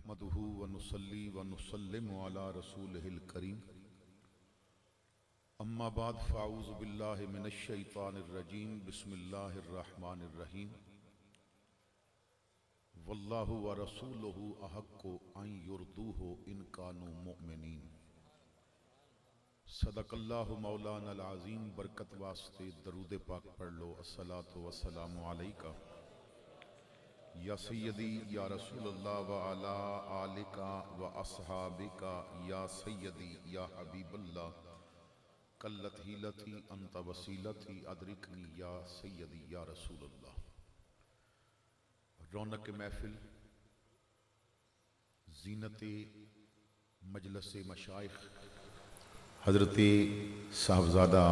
نحمده ونصلي ونسلم على رسوله الكريم اما بعد فاعوذ بالله من الشيطان الرجيم بسم الله الرحمن الرحيم والله ورسوله احق ان يرضوه ان كانوا مؤمنين صدق اللہ مولانا العظیم۔ برکت واسطے درود پاک پڑھ لو۔ الصلاۃ والسلام علیکہ یا سیدی یا رسول اللہ وعلا آلکا و اصحابکا یا سیدی یا حبیب اللہ قلت حیلتی انت وسیلتی ادرکنی یا سیدی یا رسول اللہ۔ رونق محفل، زینت مجلس مشائخ حضرت صاحبزادہ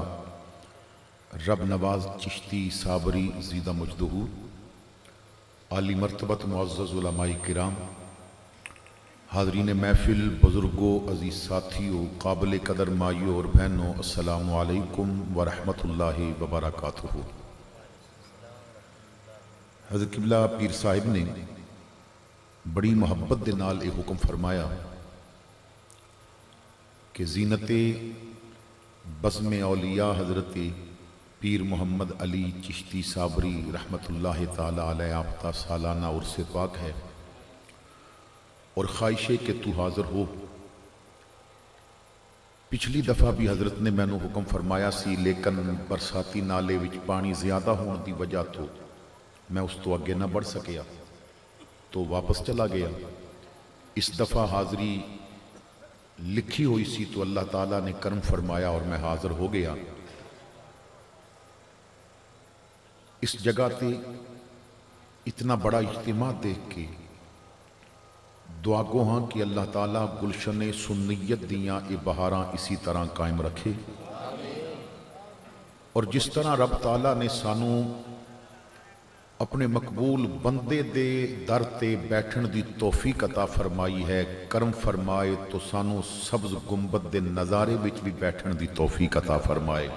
رب نواز چشتی صابری زیدہ مجدہ، عالی مرتبت معزز علماء کرام، حاضرین محفل، بزرگوں، عزیز ساتھیوں، قابل قدر مائیوں اور بہنوں، السلام علیکم ورحمۃ اللہ وبرکاتہ۔ حضرت قبلہ پیر صاحب نے بڑی محبت دے نال یہ حکم فرمایا کہ زینت بزم اولیاء حضرت پیر محمد علی چشتی صابری رحمت اللہ تعالی علیہ یافتہ سالانہ عرس پاک ہے، اور خواہش ہے کہ تو حاضر ہو۔ پچھلی دفعہ بھی حضرت نے میں نے حکم فرمایا سی، لیکن برساتی نالے وچ پانی زیادہ ہونے دی وجہ تو میں اس تو اگے نہ بڑھ سکیا تو واپس چلا گیا۔ اس دفعہ حاضری لکھی ہوئی سی تو اللہ تعالیٰ نے کرم فرمایا اور میں حاضر ہو گیا۔ اس جگہ تے اتنا بڑا اجتماع دیکھ کے دعا گو ہاں کہ اللہ تعالیٰ گلشن سنیت دیاں یہ بہاراں اسی طرح قائم رکھے، اور جس طرح رب تعالیٰ نے سانو اپنے مقبول بندے دے در تے بیٹھن دی توفیق عطا فرمائی ہے، کرم فرمائے تو سانو سبز گنبد دے نظارے وچ بھی بیٹھن دی توفیق عطا فرمائے،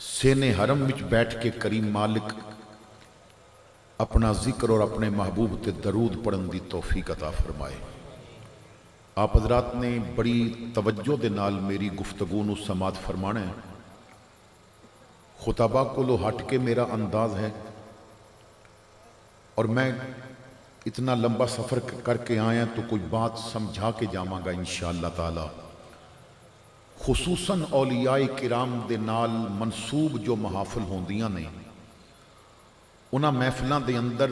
سینے حرم وچ بیٹھ کے کریم مالک اپنا ذکر اور اپنے محبوب تے درود پڑھن دی توفیق عطا فرمائے۔ آپ حضرات نے بڑی توجہ دے نال میری گفتگو نو سماعت فرمانا ہے۔ خطبہ کو لو ہٹ کے میرا انداز ہے، اور میں اتنا لمبا سفر کر کے آیا تو کوئی بات سمجھا کے جاواں گا انشاءاللہ تعالی۔ خصوصاً اولیاء کرام دے نال منسوب جو محافل ہوندیاں نے، انہاں محفلاں دے اندر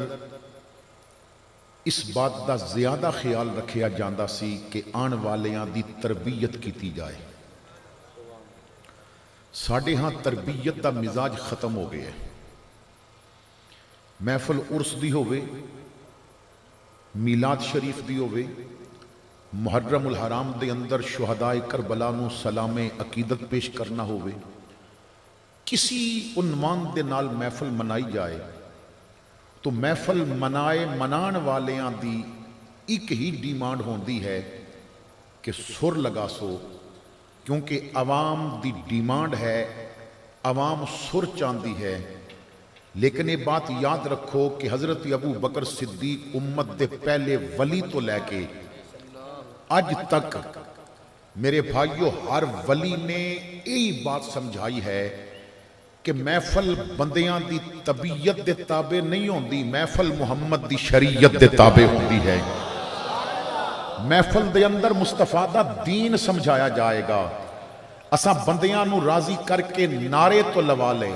اس بات دا زیادہ خیال رکھیا جاندا سی کہ آن والیاں دی تربیت کیتی جائے۔ ساڑھے ہاں تربیت دا مزاج ختم ہو گیا ہے۔ محفل عرس دی ہوئے، میلاد شریف دی ہوئے، محرم الحرام دے اندر شہدائے کربلا نو سلام عقیدت پیش کرنا ہوئے، کسی عنوان دے نال محفل منائی جائے تو محفل منان والیاں دی ایک ہی ڈیمانڈ ہوندی ہے کہ سر لگا سو، کیونکہ عوام دی ڈیمانڈ ہے، عوام سر چاندی ہے۔ لیکن یہ بات یاد رکھو کہ حضرت ابو بکر صدیق امت دے پہلے ولی تو لے کے آج تک میرے بھائیوں ہر ولی نے یہی بات سمجھائی ہے کہ محفل بندیاں دی طبیعت دے تابع نہیں ہوندی، محفل محمد دی شریعت دے تابع ہوندی ہے۔ محفل دے اندر مصطفیٰ دا دین سمجھایا جائے گا۔ اساں بندیاں نو راضی کر کے نعرے تو لوا لے،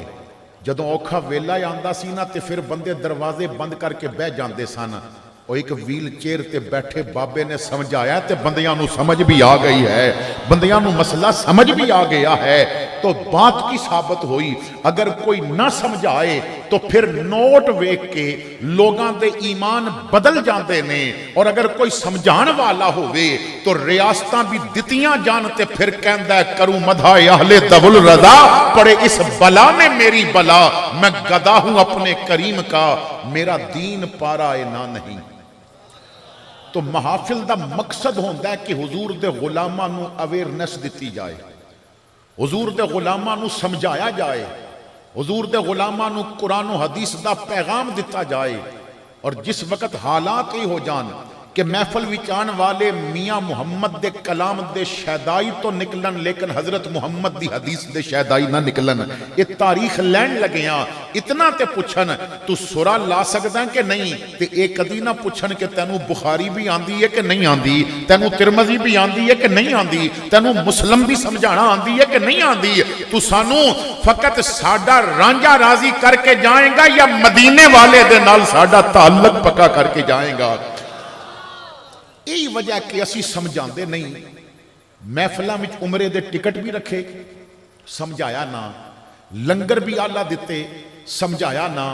جدوں اوکھا ویلا آندا سی نا تے پھر بندے دروازے بند کر کے بہ جاندے سن، اور ایک ویل چیئر تے بیٹھے بابے نے سمجھایا تے بندیاں نو سمجھ بھی آ گئی ہے، بندیاں نو مسئلہ سمجھ بھی آ گیا ہے۔ تو بات کی ثابت ہوئی، اگر کوئی نہ سمجھائے تو پھر نوٹ ویکھ کے لوگاں دے ایمان بدل جاندے نے، اور اگر کوئی سمجھان والا ہوئے تو ریاستاں بھی دتیاں جانتے پھر کہندہ ہے کروں مدھا اہل دول رضا، پڑے اس بلا میں میری بلا، میں گدا ہوں اپنے کریم کا، میرا دین پارا نہ نہیں۔ تو محافل دا مقصد ہوندہ ہے کہ حضور دے غلاماں نو اویرنس دیتی جائے، حضور دے غلاماں نو سمجھایا جائے، حضور دے غلاماں نو قرآن و حدیث دا پیغام دیتا جائے، اور جس وقت حالات ہی ہو جان کہ محفل وچ آن والے میاں محمد دے کلام دے شہدائی تو نکلن لیکن حضرت محمد دی حدیث دے شہدائی نہ نکلن. یہ تاریخ لین لگے ہاں. اتنا تے پوچھن تو سورہ لا سکدا کہ نہیں تے ایک کدی نہ پوچھن کہ تینوں بخاری بھی آندی ہے کہ نہیں آندی, تینوں ترمذی بھی آندی ہے کہ نہیں آندی, تینوں مسلم بھی سمجھانا آندی ہے کہ نہیں آندی. تو سانوں فقط ساڈا رانجھا راضی کر کے جائیں گا یا مدینے والے دے نال ساڈا تعلق پکا کر کے جائیں گا. یہی وجہ کہ اسی سمجھاندے نہیں. محفلاں وچ عمرے دے ٹکٹ بھی رکھے, سمجھایا نہ. لنگر بھی آلہ دیتے, سمجھایا نہ.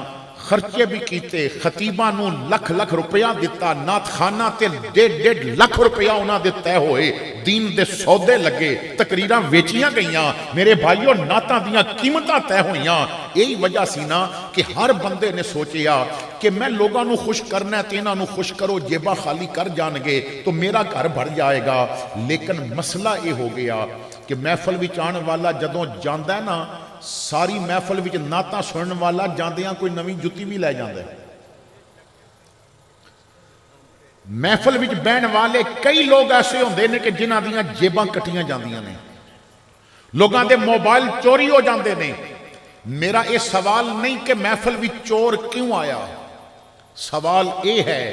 خرچے بھی کیتے, خطیباں نوں لکھ لکھ روپیہ دیتا, نات خانہ تے 1.5 لاکھ روپیہ انہاں دے طے ہوئے, دین دے سودے لگے, تقریراں ویچیاں گئیاں. میرے بھائیو ناتاں دیاں قیمتاں طے ہوئیاں. یہی وجہ سی نا کہ ہر بندے نے سوچیا کہ میں لوگاں نو خوش کرنا ہے تے انہاں نو خوش کرو, جیباں خالی کر جان گے تو میرا گھر بھر جائے گا. لیکن مسئلہ یہ ہو گیا کہ محفل وچ آن والا جدوں جاندا ہے نا, ساری محفل وچ نعتاں سنن والا جاندیاں کوئی نویں جُتی بھی لے جاندا ہے. محفل وچ بہن والے کئی لوگ ایسے ہوندے نے کہ جنہاں دیاں جیباں کٹیاں جاندیاں نے, لوگاں دے موبائل چوری ہو جاندے نے. میرا یہ سوال نہیں کہ محفل وچ چور کیوں آیا, سوال یہ ہے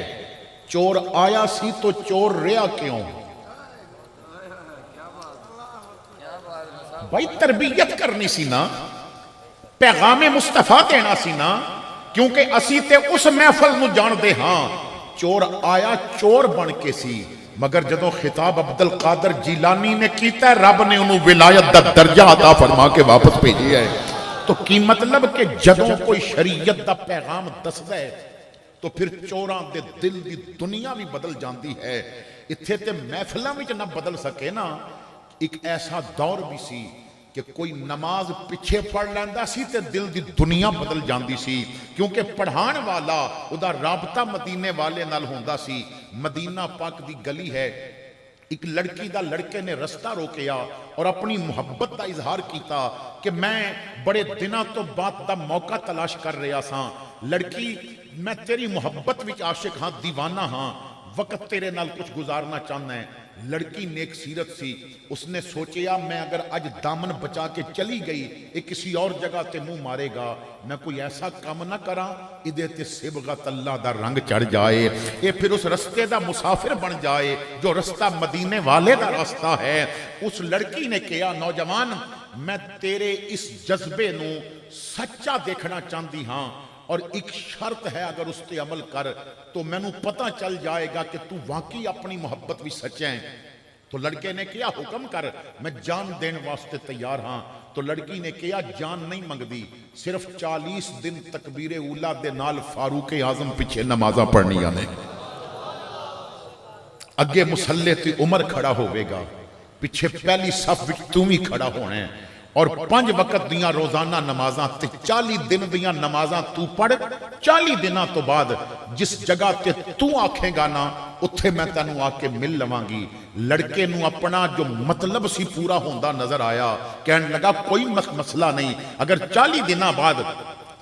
چور آیا سی تو چور رہا کیوں. بھائی تربیت کرنی سی نا, پیغام مصطفیٰ دینا سی نا, کیونکہ اسی تے اس محفل نو جان دے ہاں. چور آیا چور بن کے سی, مگر جدوں خطاب عبدالقادر جیلانی نے کیتا ہے رب نے انہوں ولایت دا درجہ عطا فرما کے واپس بھیجی ہے. تو کی مطلب کہ جدوں کوئی شریعت دا پیغام دسدا ہے تو پھر چوراں دے دل دی دنیا بھی بدل جاندی ہے. اتھے تے محفلاں وچ نہ بدل سکے نا. ایک ایسا دور بھی سی کہ کوئی نماز پیچھے پڑھ لیندا سی تے دل دی دنیا بدل جاندی سی, کیونکہ پڑھان والا ادا رابطہ مدینے والے نال ہوندا سی. مدینہ پاک دی گلی ہے, ایک لڑکی دا لڑکے نے رستہ روکیا اور اپنی محبت دا اظہار کیتا کہ میں بڑے دنوں تو بعد دا موقع تلاش کر رہا ساں. لڑکی میں تیری محبت وچ عاشق ہاں, دیوانہ ہاں, وقت تیرے نال کچھ گزارنا چاہنا ہے. لڑکی نیک سیرت سی, اس نے سوچیا میں اگر اج دامن بچا کے چلی گئی یہ کسی اور جگہ تے منہ مارے گا, میں کوئی ایسا کام نہ کراں ادھے تے صبغت اللہ دا رنگ چڑھ جائے, یہ پھر اس رستے دا مسافر بن جائے جو رستہ مدینے والے دا راستہ ہے. اس لڑکی نے کہا نوجوان میں تیرے اس جذبے نو سچا دیکھنا چاہتی ہاں, اور ایک شرط ہے اگر اس تے عمل کر تو میں نو پتہ چل جائے گا کہ تو واقعی اپنی محبت بھی سچا ہے. تو لڑکے نے کیا حکم کر, میں جان دین واسطے تیار ہاں. تو لڑکی نے کیا جان نہیں منگ دی, صرف 40 دن تکبیر اولا دے نال فاروق اعظم پیچھے نمازاں پڑھنی آنے, اگے مصلی تے عمر کھڑا ہوئے گا, پیچھے پہلی صف وچ تو ہی کھڑا ہونا ہے, اور 5 وقت دیاں روزانہ نمازاں تے 40 دن دیاں نمازاں تو پڑھ. 40 دنوں تو بعد جس جگہ تے تو آکھیں گا نا اتھے میں تینوں آ کے مل لواں گی. لڑکے نو اپنا جو مطلب سی پورا ہوندا نظر آیا, کہنے لگا کوئی مسئلہ نہیں, اگر 40 دنوں بعد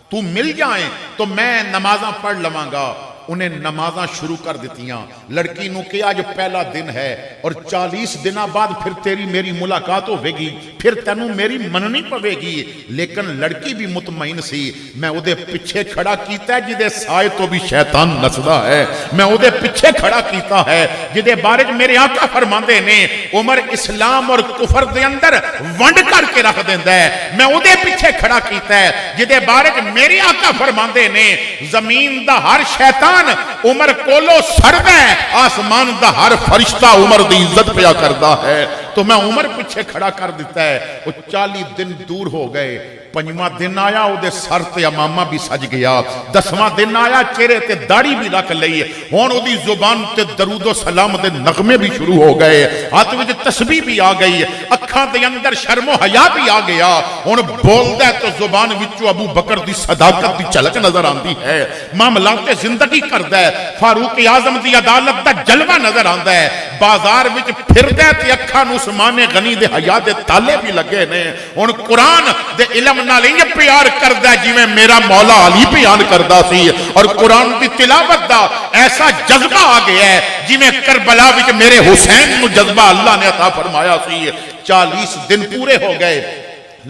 تو مل جائیں تو میں نمازاں پڑھ لواں گا. انہیں نمازاں شروع کر دیتیاں. لڑکی نو کہ آج پہلا دن ہے اور 40 دنوں بعد پھر تیری میری ملاقات ہوے گی, پھر تینوں میری مننی پوے گی. لیکن لڑکی بھی مطمئن سی, میں او دے پیچھے کھڑا کیتا ہے جدے سائے تو بھی شیطان نسدا ہے, میں او دے پیچھے کھڑا کیتا ہے جدے بارے میرے آقا فرماندے نے عمر اسلام اور کفر دے اندر ونڈ کر کے رکھ دیندا ہے. میں او دے پیچھے کھڑا کیتا ہے جدے بارے میرے آقا فرماندے نے زمین دا ہر شیطان عمر کولو سڑدا ہے, آسمان دا ہر فرشتہ عمر دی عزت پیا کردا ہے. تو میں عمر پیچھے کھڑا کر دیتا ہے. وہ 40 دن دور ہو گئے, 5واں دن آیا او دے سر تے امامہ بھی سج گیا, 10واں دن آیا چہرے تے داڑھی بھی رکھ لئی, ہن او دی زبان تے درود و سلام دے نغمے بھی شروع ہو گئے, ہاتھ وچ تسبیح بھی آ گئی, اکھاں دے اندر شرم و حیا بھی آ گیا. ہن بولدا ہے تو زبان وچوں ابو بکر دی صداقت دی جھلک نظر آندی ہے, معاملات زندگی کردا ہے, فاروق اعظم دی عدالت دا جلوہ نظر آندا ہے, بازار وچ پھردا ہے تے اکھاں نو عثمان غنی دے حیا دے تالے بھی لگے نے. ہن قرآن دے علم نال انج پیار کردا ہے جویں میرا مولا علی پیار کردا سی, اور قرآن دی تلاوت دا ایسا جذبہ آ گیا ہے جویں کربلا وچ میرے حسین نو جذبہ اللہ نے عطا فرمایا سی 40 دن پورے ہو گئے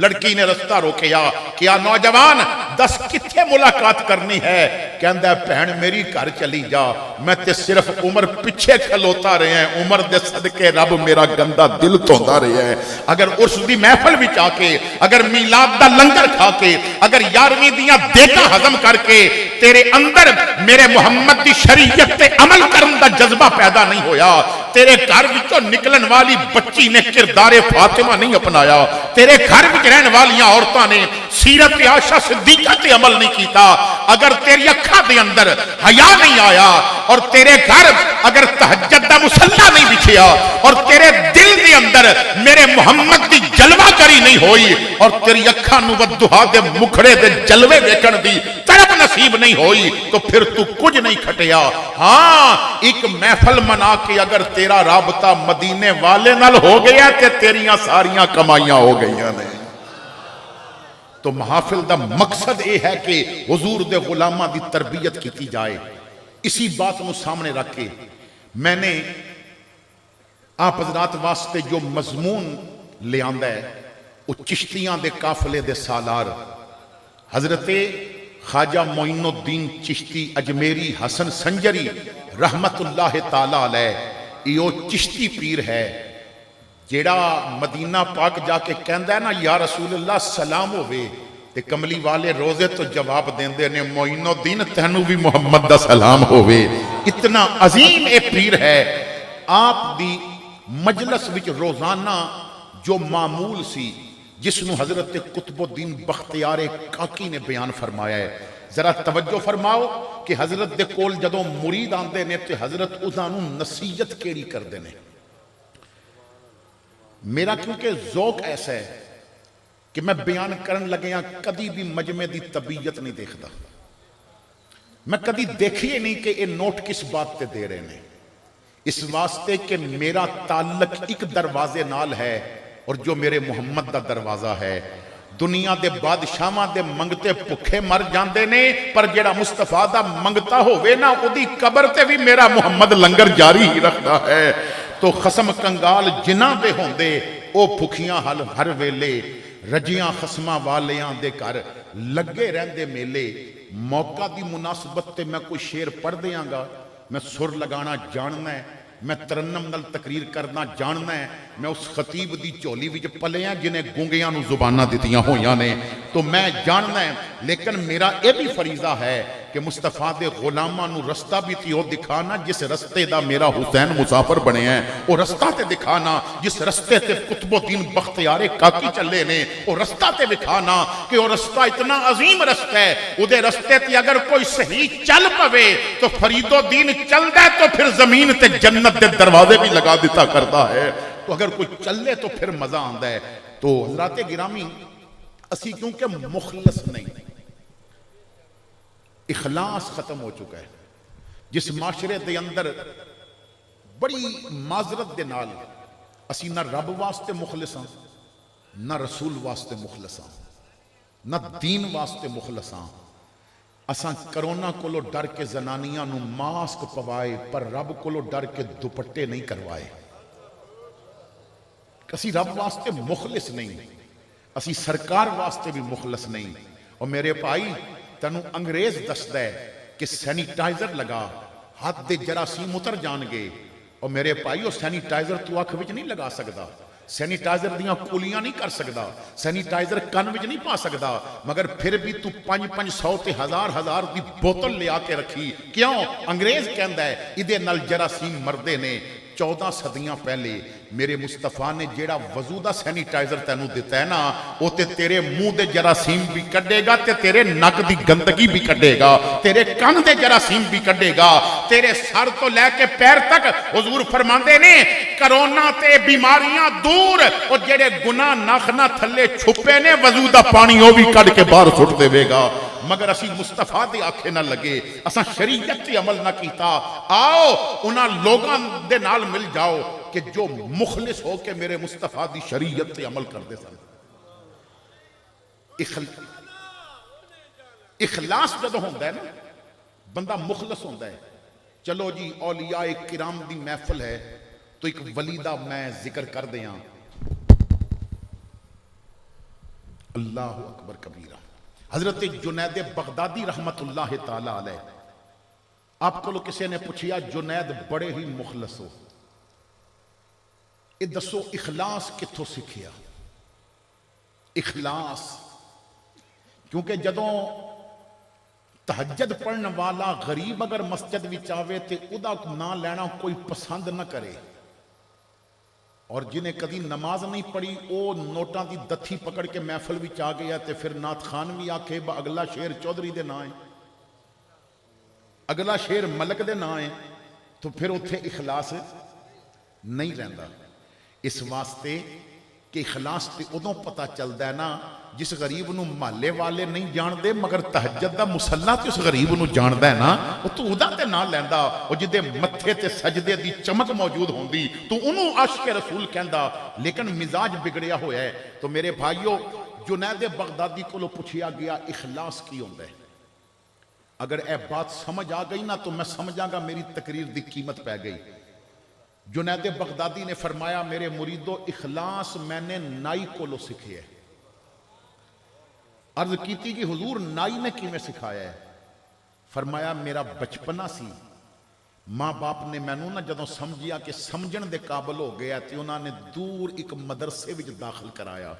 لڑکی نے رستہ روکیا کیا نوجوان دس کتھے ملاقات کرنی ہے کہندا ہے بہن میری گھر چلی جا میں تے صرف عمر پیچھے کھلوتا رہے ہیں عمر دے صدقے رب میرا گندا دل دھوندا رہا ہے اگر عرس دی محفل وچ آ کے اگر میلاد دا لنگر کھا کے اگر 11ویں دیاں دیگاں ہضم کر کے تیرے اندر میرے محمد دی شریعت تے عمل کرن دا جذبہ پیدا نہیں ہویا تیرے گھر وچوں نکلن والی بچی نے کردار فاطمہ نہیں اپنایا تیرے گھر وچ رہن والیاں عورتاں نے سیرت عائشہ صدیقہ تے عمل نہیں کیتا اگر تیری اکھاں دے اندر حیا نہیں آیا اور تیرے گھر اگر تہجد دا مصلی نہیں بچھیا اور تیرے دل دے اندر میرے محمد دی جلوہ کری نہیں ہوئی اور تیری اکھاں نو ودھا دے مکھڑے دے جلوے ویکھن دی طرف نصیب نہیں ہوئی تو پھر تو کچھ نہیں کھٹیا ہاں ایک محفل منا کے اگر تیرا رابطہ مدینے والے نال ہو گیا تے تیریاں ساریاں کمائیاں ہو گئیاں نے تو محافل دا مقصد یہ ہے کہ حضور دے غلاماں دی تربیت کی جائے اسی بات نو سامنے رکھ کے میں نے آپ حضرات واسطے جو مضمون لے آندا ہے وہ چشتیاں دے قافلے دے سالار حضرت خواجہ معین الدین چشتی اجمیری حسن سنجری رحمت اللہ تعالی علیہ یہ چشتی پیر ہے جیڑا مدینہ پاک جا کے کہندا ہے نا یا رسول اللہ سلام ہوئے تے کملی والے روزے تو جواب دیندے نے معین الدین تینوں بھی محمد دا سلام ہوئے اتنا عظیم اے پیر ہے آپ دی مجلس وچ روزانہ جو معمول سی جس نو حضرت قطب الدین بختیار کاکی نے بیان فرمایا ہے ذرا توجہ فرماؤ کہ حضرت دے کول جدوں مرید آندے نے تے حضرت انہاں نو نصیحت کیڑی کردے نے میرا کیونکہ ذوق ایسا ہے کہ میں بیان کرن لگے ہاں کدی بھی مجمع دی طبیعت نہیں دیکھتا میں کدی دیکھیے نہیں کہ یہ نوٹ کس بات تے دے رہے ہیں اس واسطے کہ میرا تعلق ایک دروازے نال ہے اور جو میرے محمد دا دروازہ ہے دنیا دے بادشاہاں دے منگتے پکھے مر جاندے نے پر جیڑا مصطفیٰ دا منگتا ہوئے نا او دی قبر تے بھی میرا محمد لنگر جاری ہی رکھتا ہے تو خسم کنگال جنہ دے ہوندے او پکھیاں ہر ویلے رجیاں خسماں والیاں دے کر لگے رہندے میلے موقع دی مناسبت تے میں کوئی شعر پڑھ دیاں گا میں سر لگانا جاننا ہے میں ترنم نل تقریر کرنا جاننا ہے میں اس خطیب دی چولی وچ پلے ہیں جنہیں گونگیاں نو زبانہ دیتیاں ہویاں نے تو میں جاننا ہے لیکن میرا یہ بھی فریضہ ہے کہ مصطفیٰ دے غلاماں نو رستہ بھی تھی وہ دکھانا جس رستے دا میرا حسین مسافر بنے ہیں وہ رستہ تے دکھانا جس رستے تے قطب الدین بختیار کاکی چلے نے وہ رستہ تے دکھانا کہ وہ رستہ اتنا عظیم رستہ ہے وہ دے رستے تے اگر کوئی صحیح چل پوے تو فرید الدین چل دے تو پھر زمین تے جنت دے دروازے بھی لگا دیتا کرتا ہے تو اگر کوئی چلے تو پھر مزہ آندا ہے تو حضرات گرامی اسی کیونکہ مخلص نہیں اخلاص ختم ہو چکا ہے جس معاشرے دے اندر بڑی معذرت دے نال اسی نہ رب واسطے مخلص ہاں نہ رسول واسطے مخلص ہاں نہ دین واسطے مخلص ہاں اساں کرونا کولو ڈر کے زنانیاں نو ماسک پوائے پر رب کولو ڈر کے دوپٹے نہیں کروائے اسی رب واسطے مخلص نہیں اسی سرکار واسطے بھی مخلص نہیں اور میرے بھائی تینوں انگریز دستا ہے کہ سینیٹائزر لگا ہاتھ دے جراثیم اتر جان گے اور میرے بھائی وہ سینیٹائزر تو اکھ وچ نہیں لگا سکدا سینیٹائزر دیاں کولیاں نہیں کر سکدا سینیٹائزر کن وچ نہیں پا سکدا مگر پھر بھی تو 500 تے ہزار دی بوتل لے آ کے رکھی کیوں انگریز کہندا ہے ادے نال جراثیم مردے نے 14 صدیاں پہلے میرے مصطفیٰ نے جیڑا وضو دا سینیٹائزر تینوں دیتا ہے نا وہ تے تیرے منہ دے جراثیم بھی کڈے گا تے تیرے نک دی گندگی بھی کڈے گا تیرے کن دے جراثیم بھی کڈے گا تیرے سر تو لے کے پیر تک حضور فرماندے نے کرونا تے بیماریاں دور اور جیڑے گناہ ناخنا تھلے چھپے نے وضو دا پانی وہ بھی کڈ کے باہر سٹ دے گا مگر اسی مصطفیٰ دے آکھے نہ لگے اساں شریعت تے عمل نہ کیتا آؤ انہاں لوگاں دے نال مل جاؤ کہ جو مخلص ہو کے میرے مصطفیٰ دی شریعت تے عمل کر دے سن اخلاص جدو ہوندہ ہے نا بندہ مخلص ہوندہ ہے چلو جی اولیاء کرام دی محفل ہے تو ایک ولی دا میں ذکر کر دیاں. اللہ اکبر کبیرہ. حضرت جنید بغدادی رحمت اللہ تعالی علیہ. آپ کو کسی نے پوچھیا جنید بڑے ہی مخلص ہو, یہ دسو اخلاص کتھوں سکھیا؟ اخلاص کیونکہ جدوں تہجد پڑھن والا غریب اگر مسجد وچ آوے تے ادا نہ لینا کوئی پسند نہ کرے, اور جنہیں کدی نماز نہیں پڑھی او نوٹاں دی دتھی پکڑ کے محفل وچ آ گیا تے پھر نعت خان بھی آکھے با اگلا شعر چودھری دے نام ہے, اگلا شعر ملک دے نام ہے, تو پھر اتھے اخلاص نہیں رہندا. اس واسطے کہ اخلاص تے ادوں پتہ چلدا ہے نا جس غریب نو محلے والے نہیں جان دے مگر تہجد دا مصلی تے اس غریب نو جاندا ہے نا, وہ تو ادا تے نہ لیندا, او جدے متھے تے سجدے دی چمک موجود ہوندی تو انہوں عاشق رسول کہندا, لیکن مزاج بگڑیا ہویا ہے. تو میرے بھائیو جنید بغدادی کو پوچھیا گیا اخلاص کی ہوندا ہے؟ اگر اے بات سمجھ آ گئی نا تو میں سمجھاں گا میری تقریر دی قیمت پہ گئی. جنید بغدادی نے فرمایا میرے مریدو اخلاص میں نے نائی کو لو سکھے ہے. عرض کیتی کہ حضور نائی نے کی میں سکھایا ہے؟ فرمایا میرا بچپنا سی, ماں باپ نے میں نہ جدوں سمجھیا کہ سمجھن دے قابل ہو گیا تے انہوں نے دور ایک مدرسے وچ داخل کرایا.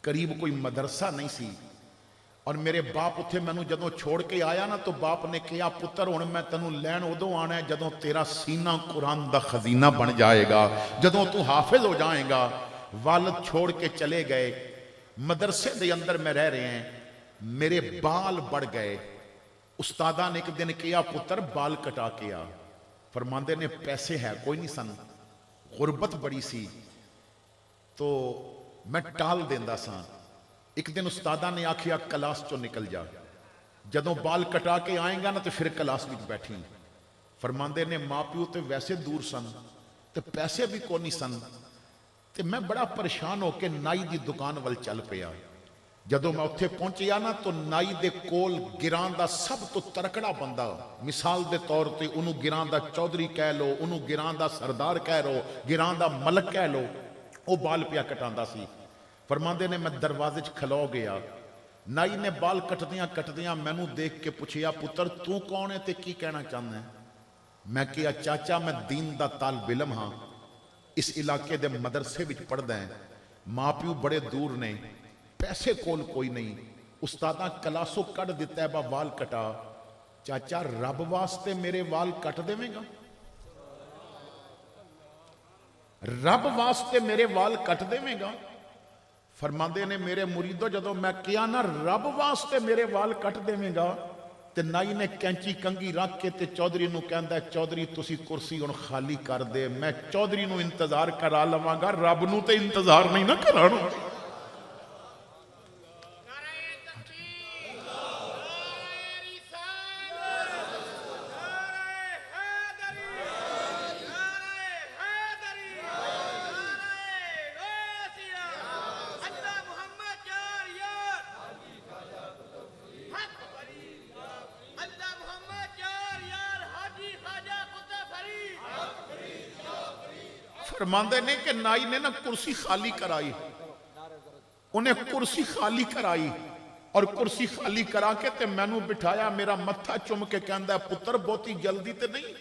قریب کوئی مدرسہ نہیں سی, اور میرے باپ اتھے میں نو جدوں چھوڑ کے آیا نا تو باپ نے کہا پتر ہن میں تینوں لین ادوں آنا ہے جدوں تیرا سینہ قرآن دا خزینہ بن جائے گا, جدوں تو حافظ ہو جائے گا. والد چھوڑ کے چلے گئے, مدرسے دے اندر میں رہ رہے ہیں, میرے بال بڑھ گئے. استادہ نے ایک دن کیا پتر بال کٹا کے آ. فرماندے نے پیسے ہے کوئی نہیں سن, غربت بڑی سی, تو میں ٹال دیندا سا. ایک دن استادہ نے آکھیا کلاس چو نکل جا, جدوں بال کٹا کے آئیں گا نا تو پھر کلاس وچ بیٹھی. فرماندے نے ماں پیو تے ویسے دور سن تے پیسے بھی کو نہیں سن, تے میں بڑا پریشان ہو کے نائی دی دکان ول چل پیا. جدوں میں اتھے پہنچیا نا تو نائی دے کول گران دا سب تو ترکڑا بندہ, مثال دے طور تے انہوں گران دا چودھری کہہ لو, انہوں گران دا سردار کہہ لو, گران دا ملک کہہ لو, او بال پیا کٹاندا سی. فرماندے نے میں دروازے چ کھلو گیا, نائی نے بال کٹدیاں میں نو دیکھ کے پوچھیا پتر تو کون ہے تے کی کہنا چاہنا ہے؟ میں کہا چاچا میں دین دا طالب علم ہاں, اس علاقے دے مدرسے وچ پڑھدا ہے, ماں پیو بڑے دور نے, پیسے کول کوئی نہیں, استاداں کلاسوں کٹ دیتا ہے با وال کٹا. چاچا رب واسطے میرے وال کٹ دیویں گا؟ رب واسطے میرے وال کٹ دیویں گا؟ فرماندے نے میرے مریدو جدوں میں کیا نا رب واسطے میرے وال کٹ دیویں گا, تے نائی نے کینچی کنگی رکھ کے تے چودھری نو کہندا ہے چودھری تسی کرسی ہن خالی کر دے, میں چودھری نو انتظار کرا لواں گا, رب نو تے انتظار نہیں نہ کرانا. فرماندے نے کہ نائی نے نا کرسی خالی کرائی, انہیں کرسی خالی کرائی, اور کرسی خالی کرا کے تے میں نو بٹھایا, میرا متھا چم کے کہندا ہے پتر بہتی جلدی تے نہیں؟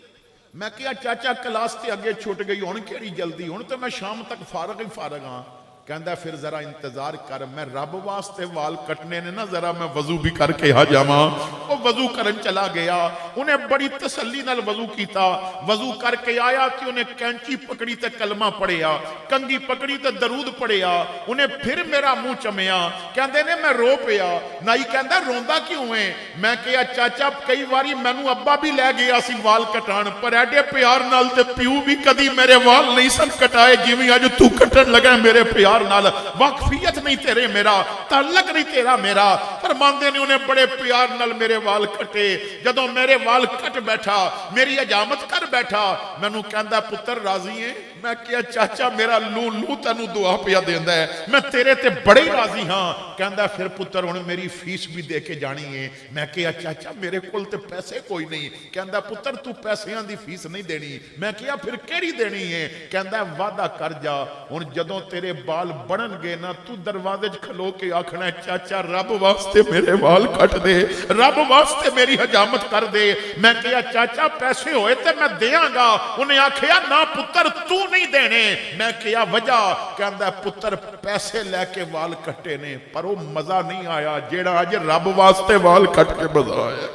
میں کہا چاچا کلاس تے اگے چھوٹ گئی, ہن کیڑی جلدی, ہن تے میں شام تک فارغ ہی فارغ ہاں. کہندا پھر ذرا انتظار کر, میں رب واسطے وال کٹنے نے نا ذرا میں وضو بھی کر کے آ جاواں. وہ وضو کرن چلا گیا, انہیں بڑی تسلی نال وضو کیتا, وضو کر کے آیا کہ انہیں کینچی پکڑی تے کلمہ پڑھیا, کنگی پکڑی تے درود پڑھیا, انہیں پھر میرا منہ چمیا, کہندے نے میں رو پیا. نائی کہندا روندا کیوں ہے؟ میں کہا چاچا کئی واری مینوں ابا بھی لے گیا سی وال کٹان, پر ایڈے پیار نال تے پیو بھی کدی میرے وال نہیں سن کٹائے جویں اج تو کٹن لگا میرے پیار نال. واقفیت نہیں تیرے میرا, تعلق نہیں تیرا میرا, فرماندے نے انہیں بڑے پیار نال میرے وال کٹے جدوں میرے وال کٹ بیٹھا میری حجامت کر بیٹھا مینوں کہندا پتر راضی ہے میں کیا چاچا میرا لو لو تینوں دعا پیا دیندا ہے میں تیرے تے بڑے راضی ہاں کہندا پھر پتر ہن میری فیس بھی دے کے جانی ہے میں کیا چاچا میرے کول تے پیسے کوئی نہیں کہندا پتر تو پیسیاں دی فیس نہیں دینی میں کیا پھر کیڑی دینی ہے کہندا وعدہ کر جا ہن جدوں تیرے بال بڑھن گے نا تو دروازے وچ کھلو کے آکھنا ہے چاچا رب واسطے میرے وال کٹ دے رب واسطے میری حجامت کر دے میں کیا چاچا پیسے ہوئے تے میں دیاں گا انہیں آکھیا نا پتر تو نہیں دینے میں کیا وجہ کہندا پتر پیسے لے کے وال کٹے نے پر وہ مزہ نہیں آیا جیڑا اج رب واسطے وال کٹ کے مزہ آیا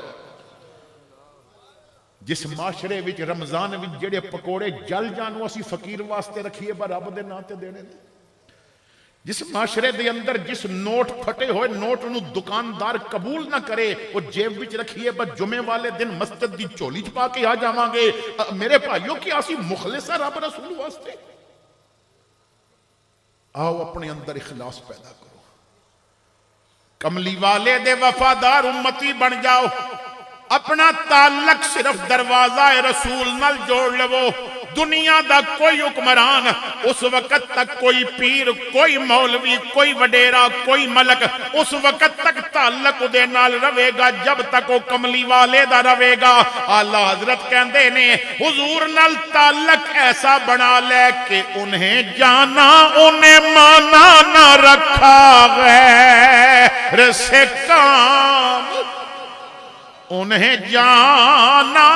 جس معاشرے وچ رمضان وچ جڑے پکوڑے جل جانو اسی فقیر واسطے رکھیے با رب دے نام تے دینے نے جس معاشرے دے اندر جس نوٹ پھٹے ہوئے نوٹ انہوں دکاندار قبول نہ کرے وہ جیب وچ رکھیے بس جمعے والے دن مسجد دی چولی چھپا کے آ جاواں گے میرے بھائیوں کی آسی مخلص ہے رب رسول واسطے آؤ اپنے اندر اخلاص پیدا کرو کملی والے دے وفادار امتی بن جاؤ اپنا تعلق صرف دروازہ رسول نال جوڑ لو دنیا دا کوئی حکمران اس وقت تک کوئی پیر کوئی مولوی کوئی وڈیرا کوئی ملک اس وقت تک تعلق دے نال رہے گا جب تک وہ کملی والے دا رہے گا اعلیٰ حضرت کہندے نے حضور نال تعلق ایسا بنا لے کہ انہیں جانا انہیں مانا نہ رکھا غیر سے کام انہیں جانا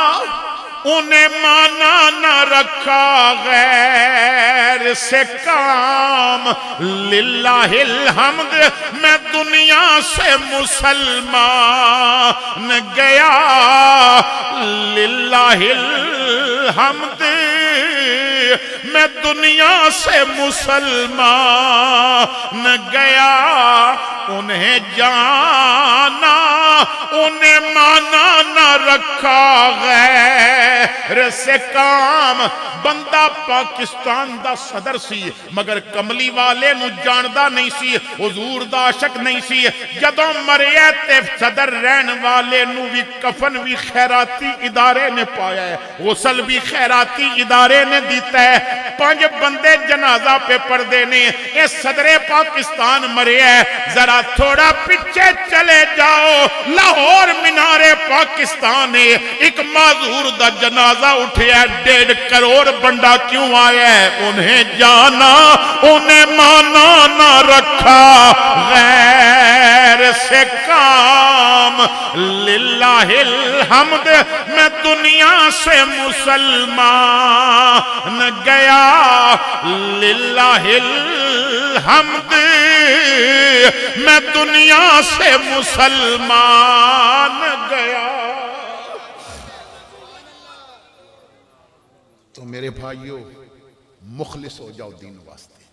انہیں مانا نہ رکھا غیر سے کام للہ الحمد میں دنیا سے مسلمان گیا للہ الحمد میں دنیا سے مسلمان گیا انہیں جانا انہیں مانا نہ رکھا غیر سے کام بندہ پاکستان دا صدر سی مگر کملی والے نو جاندہ نہیں سی حضور دا عاشق نہیں سی جدوں مریا تے صدر رہن والے نو بھی کفن بھی خیراتی ادارے نے پایا ہے غسل بھی خیراتی ادارے نے دیتا ہے 5 بندے جنازہ پہ پردے نے اے صدر پاکستان مریا ہے ذرا تھوڑا پیچھے چلے جاؤ لاہور مینار پاکستان ہے ایک معذور دا جنازہ اٹھیا 1.5 کروڑ بندہ کیوں آیا ہے انہیں جانا انہیں مانا نہ رکھا غیر سے کام للہ الحمد میں دنیا سے مسلمان گیا للہ الحمد میں دنیا سے مسلمان گیا تو میرے بھائیوں مخلص ہو جاؤ دین واسطے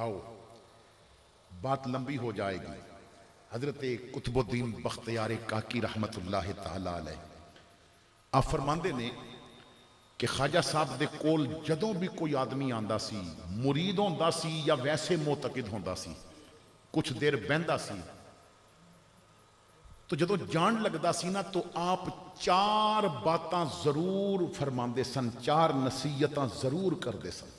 آؤ بات لمبی ہو جائے گی حضرت قطب الدین بختیار کاکی رحمت اللہ تعالی علیہ آپ فرماندے نے کہ خواجہ صاحب دے کول جدوں بھی کوئی آدمی آندا سی مرید ہوندا سی یا ویسے معتقد ہوندا سی کچھ دیر بہندا سی تو جدوں جان لگدا سی نا تو آپ 4 باتاں ضرور فرماندے سن 4 نصیحتاں ضرور کردے سن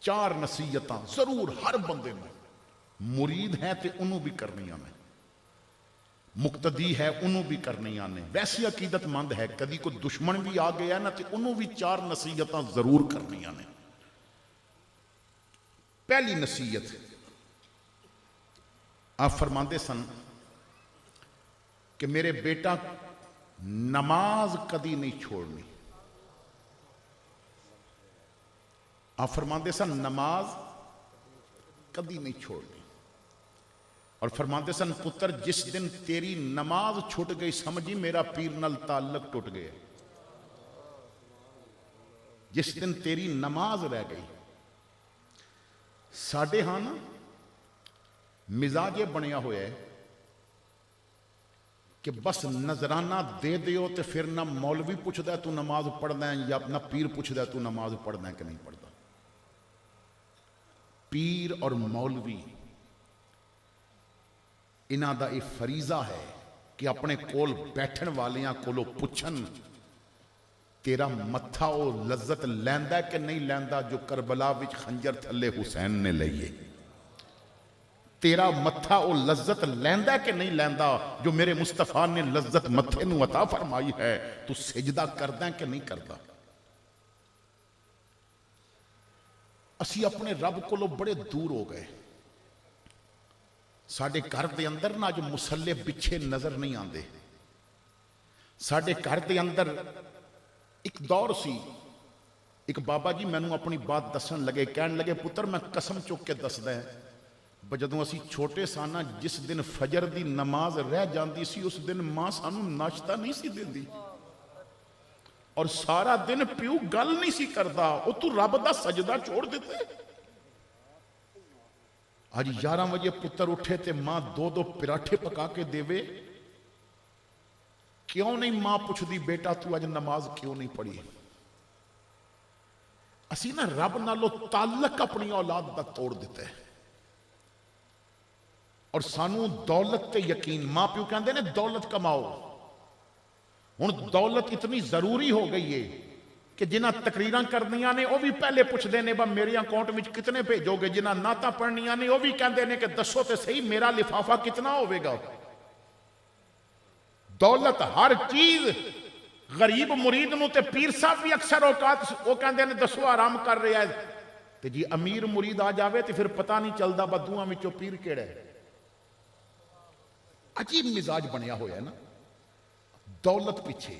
4 نصیحتاں ضرور ہر بندے میں مرید ہے تے انہوں بھی کرنی آنے مقتدی ہے انہوں بھی کرنی آنے ویسی عقیدت مند ہے کدی کو دشمن بھی آ گیا نا تے انہوں بھی 4 نصیحتاں ضرور کرنی آنے پہلی نصیحت آپ فرماندے سن کہ میرے بیٹا نماز کدی نہیں چھوڑنی آپ فرماندے سن نماز کدی نہیں چھوڑنی اور فرماندے سن پتر جس دن تیری نماز چھوٹ گئی سمجھی میرا پیر نال تعلق ٹوٹ گیا جس دن تیری نماز رہ گئی ساڑھے ہاں نا مزاج بنیا ہویا ہے کہ بس نظرانہ دے دیو تے پھر نہ مولوی پوچھدا ہے تو نماز پڑھنا ہے یا نہ پیر پوچھدا ہے تو نماز پڑھنا ہے کہ نہیں پڑھتا پیر اور مولوی انہاں دا یہ فریضہ ہے کہ اپنے کول بیٹھن والیاں کولو پوچھن تیرا متھا او لذت لیندا کہ نہیں لیندا جو کربلا وچ خنجر تھلے حسین نے لئیے؟ تیرا متھا او لذت لیندا کہ نہیں لیندا جو میرے مصطفیٰ نے لذت متھے نو عطا فرمائی ہے؟ تو سجدہ کردا کہ نہیں کردا؟ اسی اپنے رب کو لو بڑے دور ہو گئے. ساڈے گھر دے اندر نا جو مسلے بچھے نظر نہیں آندے. ساڈے گھر دے اندر ایک دور سی، ایک بابا جی مینوں اپنی بات دسن لگے، کہن لگے پتر میں قسم چک کے دسدا ہے جدوں اسی چھوٹے سانا جس دن فجر دی نماز رہ جاندی سی اس دن ماں سانوں ناشتہ نہیں سی دیندی اور سارا دن پیو گل نہیں سی کردا، او تو رب دا سجدہ چھوڑ دیتے. آج 11 بجے پتر اٹھے تے ماں دو پراٹھے پکا کے دیوے. کیوں نہیں ماں پوچھ دی بیٹا تو آج نماز کیوں نہیں پڑھی؟ اسی نا رب نالو تعلق اپنی اولاد دا توڑ دیتے ہیں اور سانو دولت تے یقین. ماں پیو کہندے نے دولت کماؤ. ہن دولت اتنی ضروری ہو گئی ہے کہ جنہاں تقریراں کرنیاں نے وہ بھی پہلے پوچھ دے نے با میرے اکاؤنٹ وچ کتنے بھیجو گے. جنہاں نعتاں پڑھنیاں نے وہ بھی کہندے نے کہ دسو تے صحیح میرا لفافہ کتنا ہوے گا. دولت ہر چیز غریب مرید نو تے پیر صاحب بھی اکثر اوقات وہ کہندے نے دسو آرام کر رہا ہے تے جی امیر مرید آ جاوے تے پھر پتہ نہیں چلدا بدوواں وچوں پیر کیڑا ہے. عجیب مزاج بنیا ہوا ہے نا دولت پیچھے.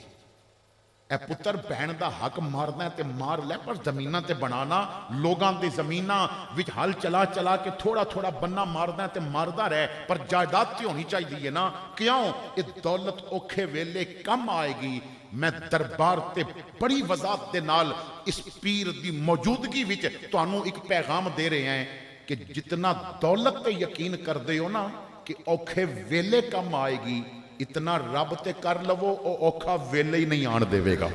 اے پتر بہن دا حق مارنا ہے تے مار لے پر زمیناں تے بنانا لوگاں دی زمیناں وچ ہل چلا چلا کے تھوڑا تھوڑا بننا مارنا ہے تے ماردا رہے پر جائیداد تے ہونی چاہیے نا. کیوں اے دولت اوکھے ویلے کم آئے گی. میں دربار تے بڑی وضاحت دے نال اس پیر دی موجودگی وچ تانوں ایک پیغام دے رہے ہیں کہ جتنا دولت تے یقین کر دے ہو نا کہ اوکھے ویلے کم آئے گی اتنا رب تے کر لو او اوکھا ویلے ہی نہیں آن دے گا.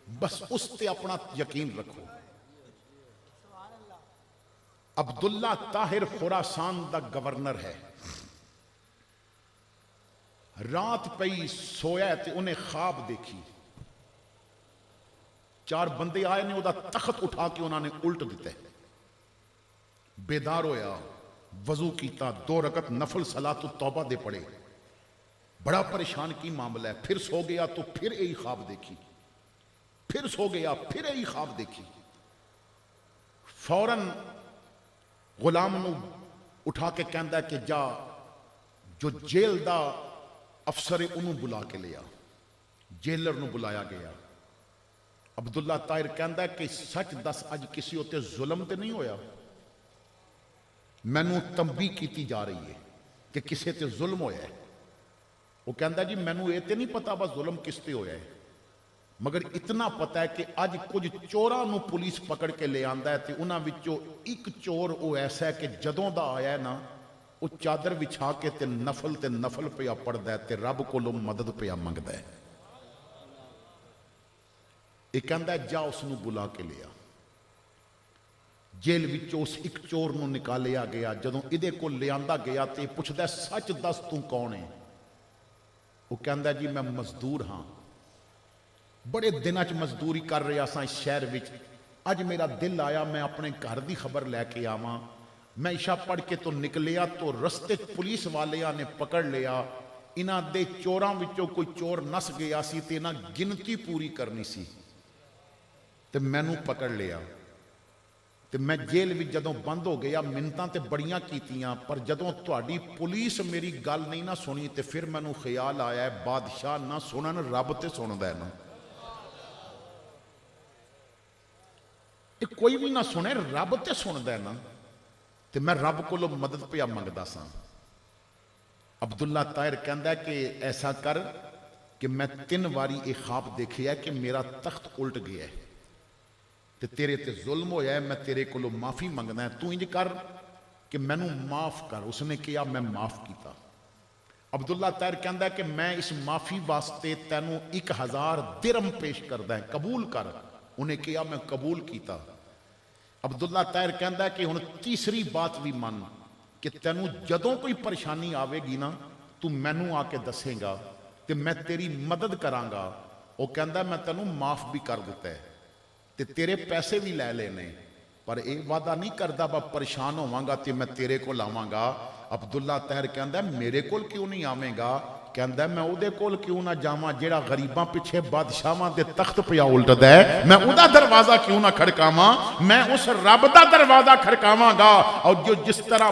بس اس تے اپنا یقین رکھو. عبداللہ طاہر خراسان دا گورنر ہے. رات پئی سویا تے انہیں خواب دیکھی. 4 بندے آئے نے او دا تخت اٹھا کے انہوں نے الٹ دیتے. بیدار ہویا وضو کیتا 2 رکعت نفل صلاۃ التوبہ دے پڑے. بڑا پریشان کی معاملہ ہے. پھر سو گیا تو پھر یہی خواب دیکھی. پھر سو گیا پھر یہی خواب دیکھی. فوراً غلام نو اٹھا کے کہندا ہے کہ جا جو جیل دا افسر انہوں بلا کے لیا. جیلر نو بلایا گیا. عبداللہ طاہر کہندا ہے کہ سچ دس اج کسی ہوتے ظلم تے نہیں ہویا؟ مینوں تنبیہ کیتی جا رہی ہے کہ کسے تے ظلم ہویا ہے. وہ کہندا جی مینوں یہ تے نہیں پتا بس ظلم کس تے ہویا ہے مگر اتنا پتا ہے کہ اج کچھ چوراں نو پولیس پکڑ کے لے آندا ہے تے انہاں وچوں ایک چور وہ ایسا ہے کہ جدوں دا آیا ہے نا وہ چادر بچھا کے تے نفل پیا پڑھدا ہے تے رب کولوں مدد پیا منگدا ہے. یہ کہندا ہے جا اس نو بلا کے لیا. جیل وچوں اس ایک چور نو نکالیا گیا. جدوں ادھے کو لے آندا گیا تے پوچھدا ہے سچ دس تو کون ہے؟ وہ کہندا ہے جی میں مزدور ہاں. بڑے دناں چ مزدوری کر رہا سا اس شہر وچ. اج میرا دل آیا میں اپنے گھر دی خبر لے کے آواں. میں عشاء پڑھ کے تو نکلیا تو رستے پولیس والیاں نے پکڑ لیا. انہاں دے چوراں وچوں کوئی چور نس گیا سی تے انہاں گنتی پوری کرنی سی تے مینوں پکڑ لیا. تے میں جیل وچ جدوں بند ہو گیا منتاں تے بڑیاں کیتیاں پر جدوں تہاڈی پولیس میری گل نہیں نہ سنی تے پھر مینوں خیال آیا ہے بادشاہ نہ سنن رب تے سندا ہے نا. کوئی بھی نہ سنے رب تے سندا ہے نا. تے میں رب کولوں مدد پیا منگدا سا. عبداللہ طاہر کہندا ہے کہ ایسا کر کہ میں 3 واری یہ خواب دیکھے ہے کہ میرا تخت الٹ گیا ہے تے تیرے تے ظلم ہویا ہے. میں تیرے کولوں معافی منگنا ہے. تو انج کر کہ مینوں معاف کر. اس نے کہا میں معاف کیتا. عبداللہ طاہر کہندا ہے کہ میں اس معافی واسطے تینوں 1000 درہم پیش کردا ہے قبول کر. انہیں کہا میں قبول کیتا. ਅਬਦੁੱਲਾ ਤਾਹਿਰ ਕਹਿੰਦਾ ਕਿ ਹੁਣ ਤੀਸਰੀ ਬਾਤ ਵੀ ਮੰਨ ਕਿ ਤੈਨੂੰ ਜਦੋਂ ਕੋਈ ਪਰੇਸ਼ਾਨੀ ਆਵੇਗੀ ਨਾ ਤੂੰ ਮੈਨੂੰ ਆ ਕੇ ਦੱਸੇਗਾ ਤੇ ਮੈਂ ਤੇਰੀ ਮਦਦ ਕਰਾਂਗਾ। ਉਹ ਕਹਿੰਦਾ ਮੈਂ ਤੈਨੂੰ ਮਾਫ ਵੀ ਕਰ ਦਿੱਤਾ ਹੈ ਤੇ ਤੇਰੇ ਪੈਸੇ ਵੀ ਲੈ ਲਏ ਨੇ, ਪਰ ਇਹ ਵਾਅਦਾ ਨਹੀਂ ਕਰਦਾ ਬਾ ਪਰੇਸ਼ਾਨ ਹੋਵਾਂਗਾ ਤੇ ਮੈਂ ਤੇਰੇ ਕੋਲ ਆਵਾਂਗਾ। ਅਬਦੁੱਲਾ ਤਾਹਿਰ ਕਹਿੰਦਾ ਮੇਰੇ ਕੋਲ ਕਿਉਂ ਨਹੀਂ ਆਵੇਂਗਾ? ਕਹਿੰਦਾ ਮੈਂ ਉਹਦੇ ਕੋਲ ਕਿਉਂ ਨਾ ਜਾਵਾਂ ਜਿਹੜਾ ਗਰੀਬਾਂ ਪਿੱਛੇ ਬਾਦਸ਼ਾਹਾਂ ਦੇ ਤਖਤ ਪਿਆ ਉਲਟਦਾ ਹੈ, ਮੈਂ ਉਹਦਾ ਦਰਵਾਜ਼ਾ ਕਿਉਂ ਨਾ ਖੜਕਾਵਾਂ? ਮੈਂ ਉਸ ਰੱਬ ਦਾ ਦਰਵਾਜ਼ਾ ਖੜਕਾਵਾਂਗਾ ਔਰ ਜੋ ਜਿਸ ਤਰ੍ਹਾਂ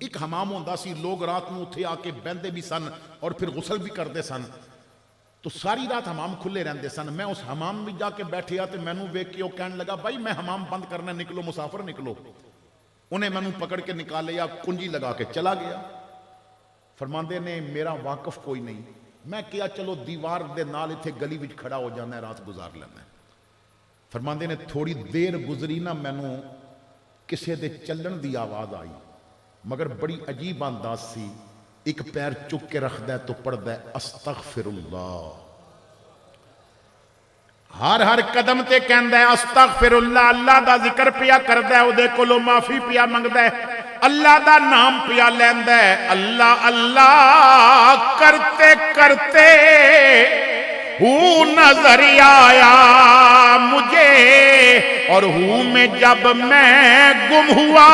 ایک حمام ہوندہ سی، لوگ رات میں اتھے آ کے بہندے بھی سن اور پھر غسل بھی کرتے سن، تو ساری رات حمام کھلے رہندے سن. میں اس حمام میں جا کے بیٹھے آ تے مینوں ویکھ کے وہ کہنے لگا بھائی میں حمام بند کرنا، نکلو مسافر نکلو. انہیں مینوں پکڑ کے نکالے یا کنجی لگا کے چلا گیا. فرماندے نے میرا واقف کوئی نہیں. میں کیا چلو دیوار دے نال اتھے گلی وچ کھڑا ہو جانا ہے، رات گزار لینا ہے. فرماندے نے تھوڑی دیر گزری نا مینوں کسے دے چلن دی آواز آئی، مگر بڑی عجیب انداز سی. ایک پیر چک کے رکھ دے تو پڑھ دے استغفر اللہ. ہر قدم تے کہندا ہے استغفر اللہ، اللہ دا ذکر پیا کردا ہے، او دے کولوں معافی پیا منگدا ہے، اللہ دا نام پیا لیندا ہے. اللہ اللہ کرتے کرتے نظر آیا مجھے، اور میں جب میں گم ہوا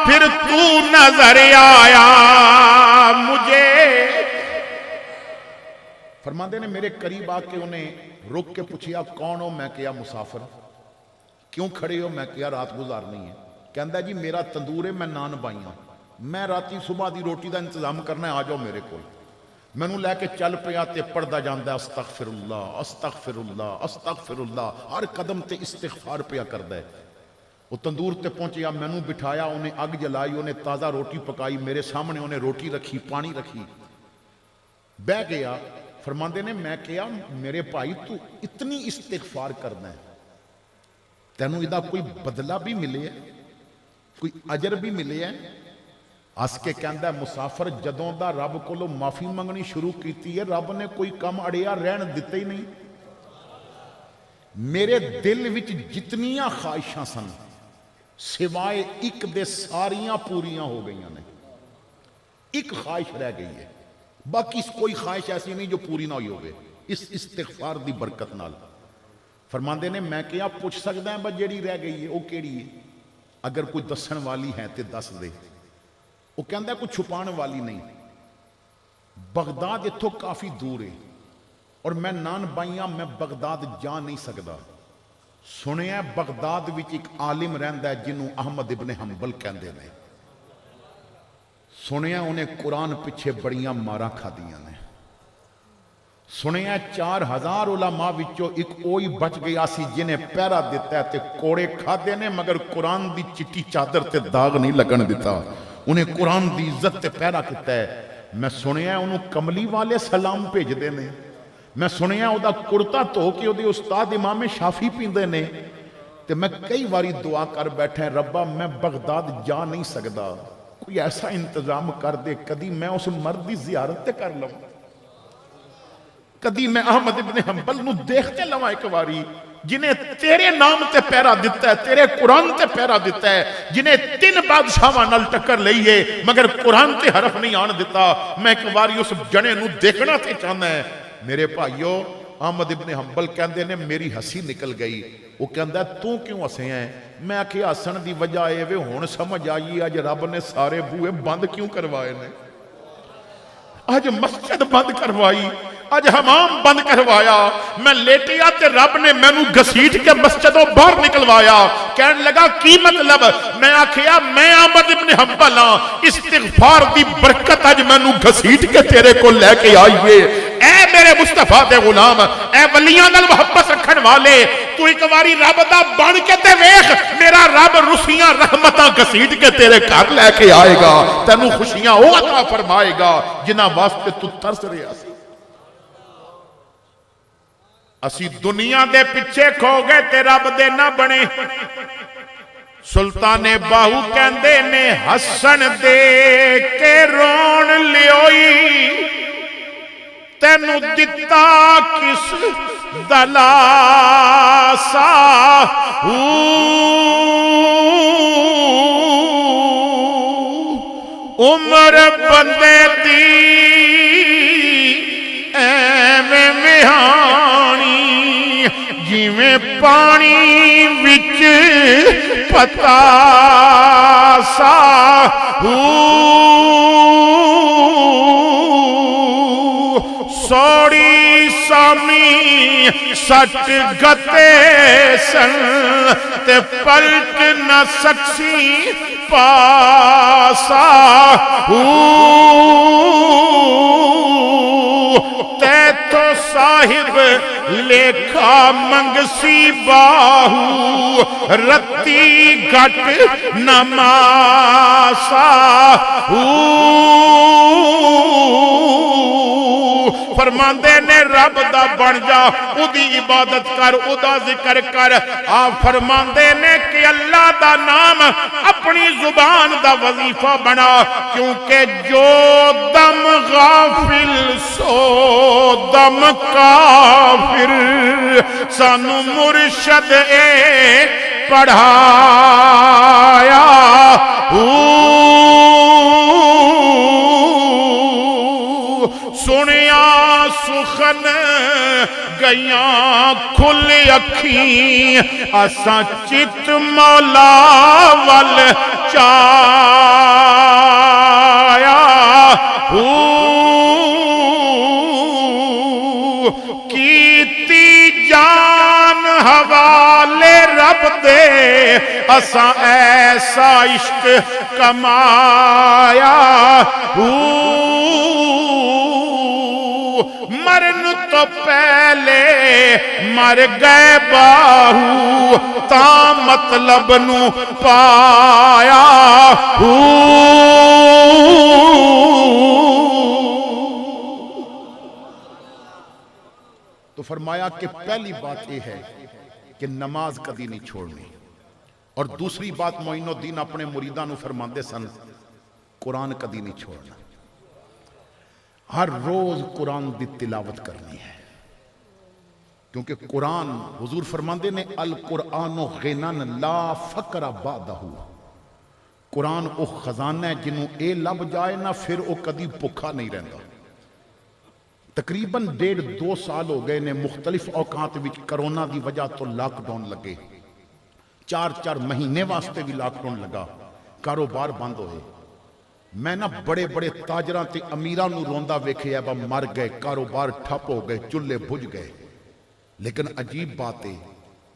پھر تو نظر آیا مجھے. فرماندے نے میرے قریب آ کے انہیں رک کے پوچھیا کون ہو؟ میں کیا مسافر. کیوں کھڑے ہو؟ میں کیا رات گزارنی ہے. کہندا جی میرا تندور ہے، میں نان بائیاں، میں راتی صبح دی روٹی دا انتظام کرنا ہے، آ جاؤ میرے کول. مینوں لے کے چل پیا تے پڑھدا جاندا ہے استغفر اللہ استغفر اللہ استغفر اللہ. ہر قدم تے استغفار پیا کردا ہے. وہ تندور تے پہنچیا، مینوں بٹھایا، انہیں اگ جلائی، انہیں تازہ روٹی پکائی، میرے سامنے انہیں روٹی رکھی، پانی رکھی، بہ گیا. فرماندے نے میں کیا میرے بھائی تو اتنی استغفار کرنا ہے، تینوں ادا کوئی بدلہ بھی ملے ہے، کوئی اجر بھی ملے ہے؟ ہس کے کہندا ہے مسافر جدوں دا رب کولوں معافی منگنی شروع کیتی ہے، رب نے کوئی کم اڑیا رہن دتے ہی نہیں. میرے دل وچ جتنیاں خواہشاں سن سوائے ایک دے ساریاں پوریاں ہو گئیاں نے. ایک خواہش رہ گئی ہے، باقی کوئی خواہش ایسی نہیں جو پوری نہ ہوئی ہوگی اس استغفار دی برکت نال. فرماندے نے میں کیا پوچھ سکدا ہاں جیڑی رہ گئی ہے وہ کیڑی ہے؟ اگر کوئی دسن والی ہے تے دس دے. وہ کہندا ہے کوئی چھپان والی نہیں. بغداد اتھوں کافی دور ہے اور میں نان بائیاں میں بغداد جا نہیں سکدا. سنیا بغداد وچ ایک عالم رہندا ہے جنوں احمد ابن حنبل کہندے نے. سنیا انہیں قرآن پیچھے بڑیاں مارا کھا دیاں نے. سنیا 4000 علماء وچوں ایک اوئی بچ گیا سی جنہیں پیرا دیتا ہے تے کوڑے کھا دینے مگر قرآن دی چٹی چادر تے داغ نہیں لگن دیتا. انہیں قرآن دی عزت تے پیرا کیتا ہے. میں سنیا انہوں کملی والے سلام بھیج دینے. میں سنیا او دا کرتا تو کہ او دے استاد امام شافی پیندے نے. تے میں کئی واری دعا کر بیٹھے ربا میں بغداد جا نہیں سکدا، کوئی ایسا انتظام کر دے کدی میں اس مرد دی زیارت تے کر لوں، کدی میں احمد ابن حنبل نو دیکھتے لواں ایک واری جنہیں تیرے نام تے پیرا دیتا ہے، تیرے قرآن تے پیرا دیتا ہے، جنہیں 3 بادشاہاں نال ٹکر لئیے مگر قرآن تے حرف نہیں آن دیتا. میں ایک واری اس جنے نو دیکھنا تے چاہنا ہے. میرے بھائیو احمد ابن حنبل کہندے نے میری ہسی نکل گئی. وہ کہندا ہے تو کیوں ہسے ہیں؟ میں آکھیا ہسن دی وجہ اے وے ہن سمجھ آئی اج رب نے سارے بوئے بند کیوں کروائے نے. اج مسجد بند کروائی، اج حمام بند کروایا. میں لیٹیا تے رب نے مینوں گھسیٹ کے مسجدوں باہر نکلوایا. کہنے لگا کی مطلب؟ میں آکھیا میں احمد ابن حنبل ہاں، استغفار دی برکت اج مینوں گھسیٹ کے تیرے کو لے کے آئیے. اے میرے مصطفیٰ دے غلام، اے ولیاں نال محبت رکھن والے، تو ایک واری رب دا بن کے تے ویکھ، میرا رب رسیاں رحمتاں گھسیٹ کے تیرے گھر لے کے آئے گا. تینوں خوشیاں او عطا فرمائے گا جنہاں واسطے تو ترس رہا سی. اسی دنیا دے پچھے کھو گئے تے رب دے نہ بنے. سلطان باہو کہندے نے حسن دے کے رون لیوئی، تینو دتا کس دلاسا عمر بندے دی ایویں مہانی جویں پانی وچ پتا سا سوڑی سامی سٹ گتے سن تے پلٹ نہ سکسی پاسا تے تو صاحب لیکھا منگسی باہو رتی گھٹ نماسا فرماندے نے رب دا بن جا اودی عبادت کر ادا ذکر کر آپ فرماندے نے کہ اللہ دا نام اپنی زبان دا وظیفہ بنا کیونکہ جو دم غافل سو دم کافر سانو مرشد اے پڑھایا سنیا سخن گیاں کھل اکھیں اساں چت مولا ول چایا کیتی جان حوالے رب دے اساں ایسا عشق کمایا مرن تو پہلے مر گئے باہو تا مطلب نو پایا تو فرمایا کہ پہلی بات یہ ہے کہ نماز کدی نہیں چھوڑنی اور دوسری بات معین الدین اپنے مریداں نو فرماندے سن قرآن کدی نہیں چھوڑنا ہر روز قرآن دی تلاوت کرنی ہے کیونکہ قرآن حضور فرماندے نے القرآن غنن لا فقر بعدہ قرآن او خزانہ ہے جنہوں اے لب جائے نہ پھر او کدی بھکھا نہیں رہندا تقریباً 1.5-2 سال ہو گئے نے مختلف اوقات وچ کرونا دی وجہ تو لاک ڈاؤن لگے 4 مہینے واسطے بھی لاک ڈاؤن لگا کاروبار بند ہوئے میں نہ بڑے بڑے تاجراں تے امیراں نو روندا ویکھیا با مر گئے کاروبار ٹھپ ہو گئے چولہے بجھ گئے لیکن عجیب بات ہے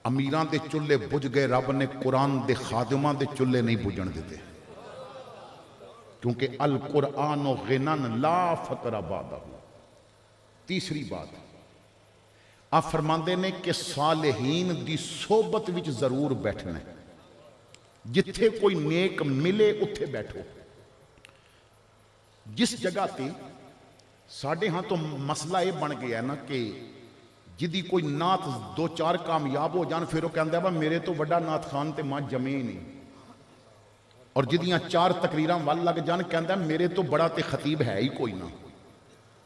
امیراں دے چولہے بجھ گئے رب نے قرآن دے خادماں دے چولہے نہیں بجھن دیتے کیونکہ القرآن غنن لا فقر بعدہ تیسری بات آپ فرماندے نے کہ صالحین دی صحبت وچ ضرور بیٹھنا ہے جتھے کوئی نیک ملے اتھے بیٹھو جس جگہ تے ساڑھے ہاں تو مسئلہ یہ بن گیا ہے نا کہ جدی کوئی نات 2-4 کامیاب ہو جان پھر وہ کہندہ ہے میرے تو وڈا نات خان تے ماں جمے نہیں اور جدیاں 4 تقریراں وال لگ جان کہندہ ہے میرے تو بڑا تے خطیب ہے ہی کوئی نہ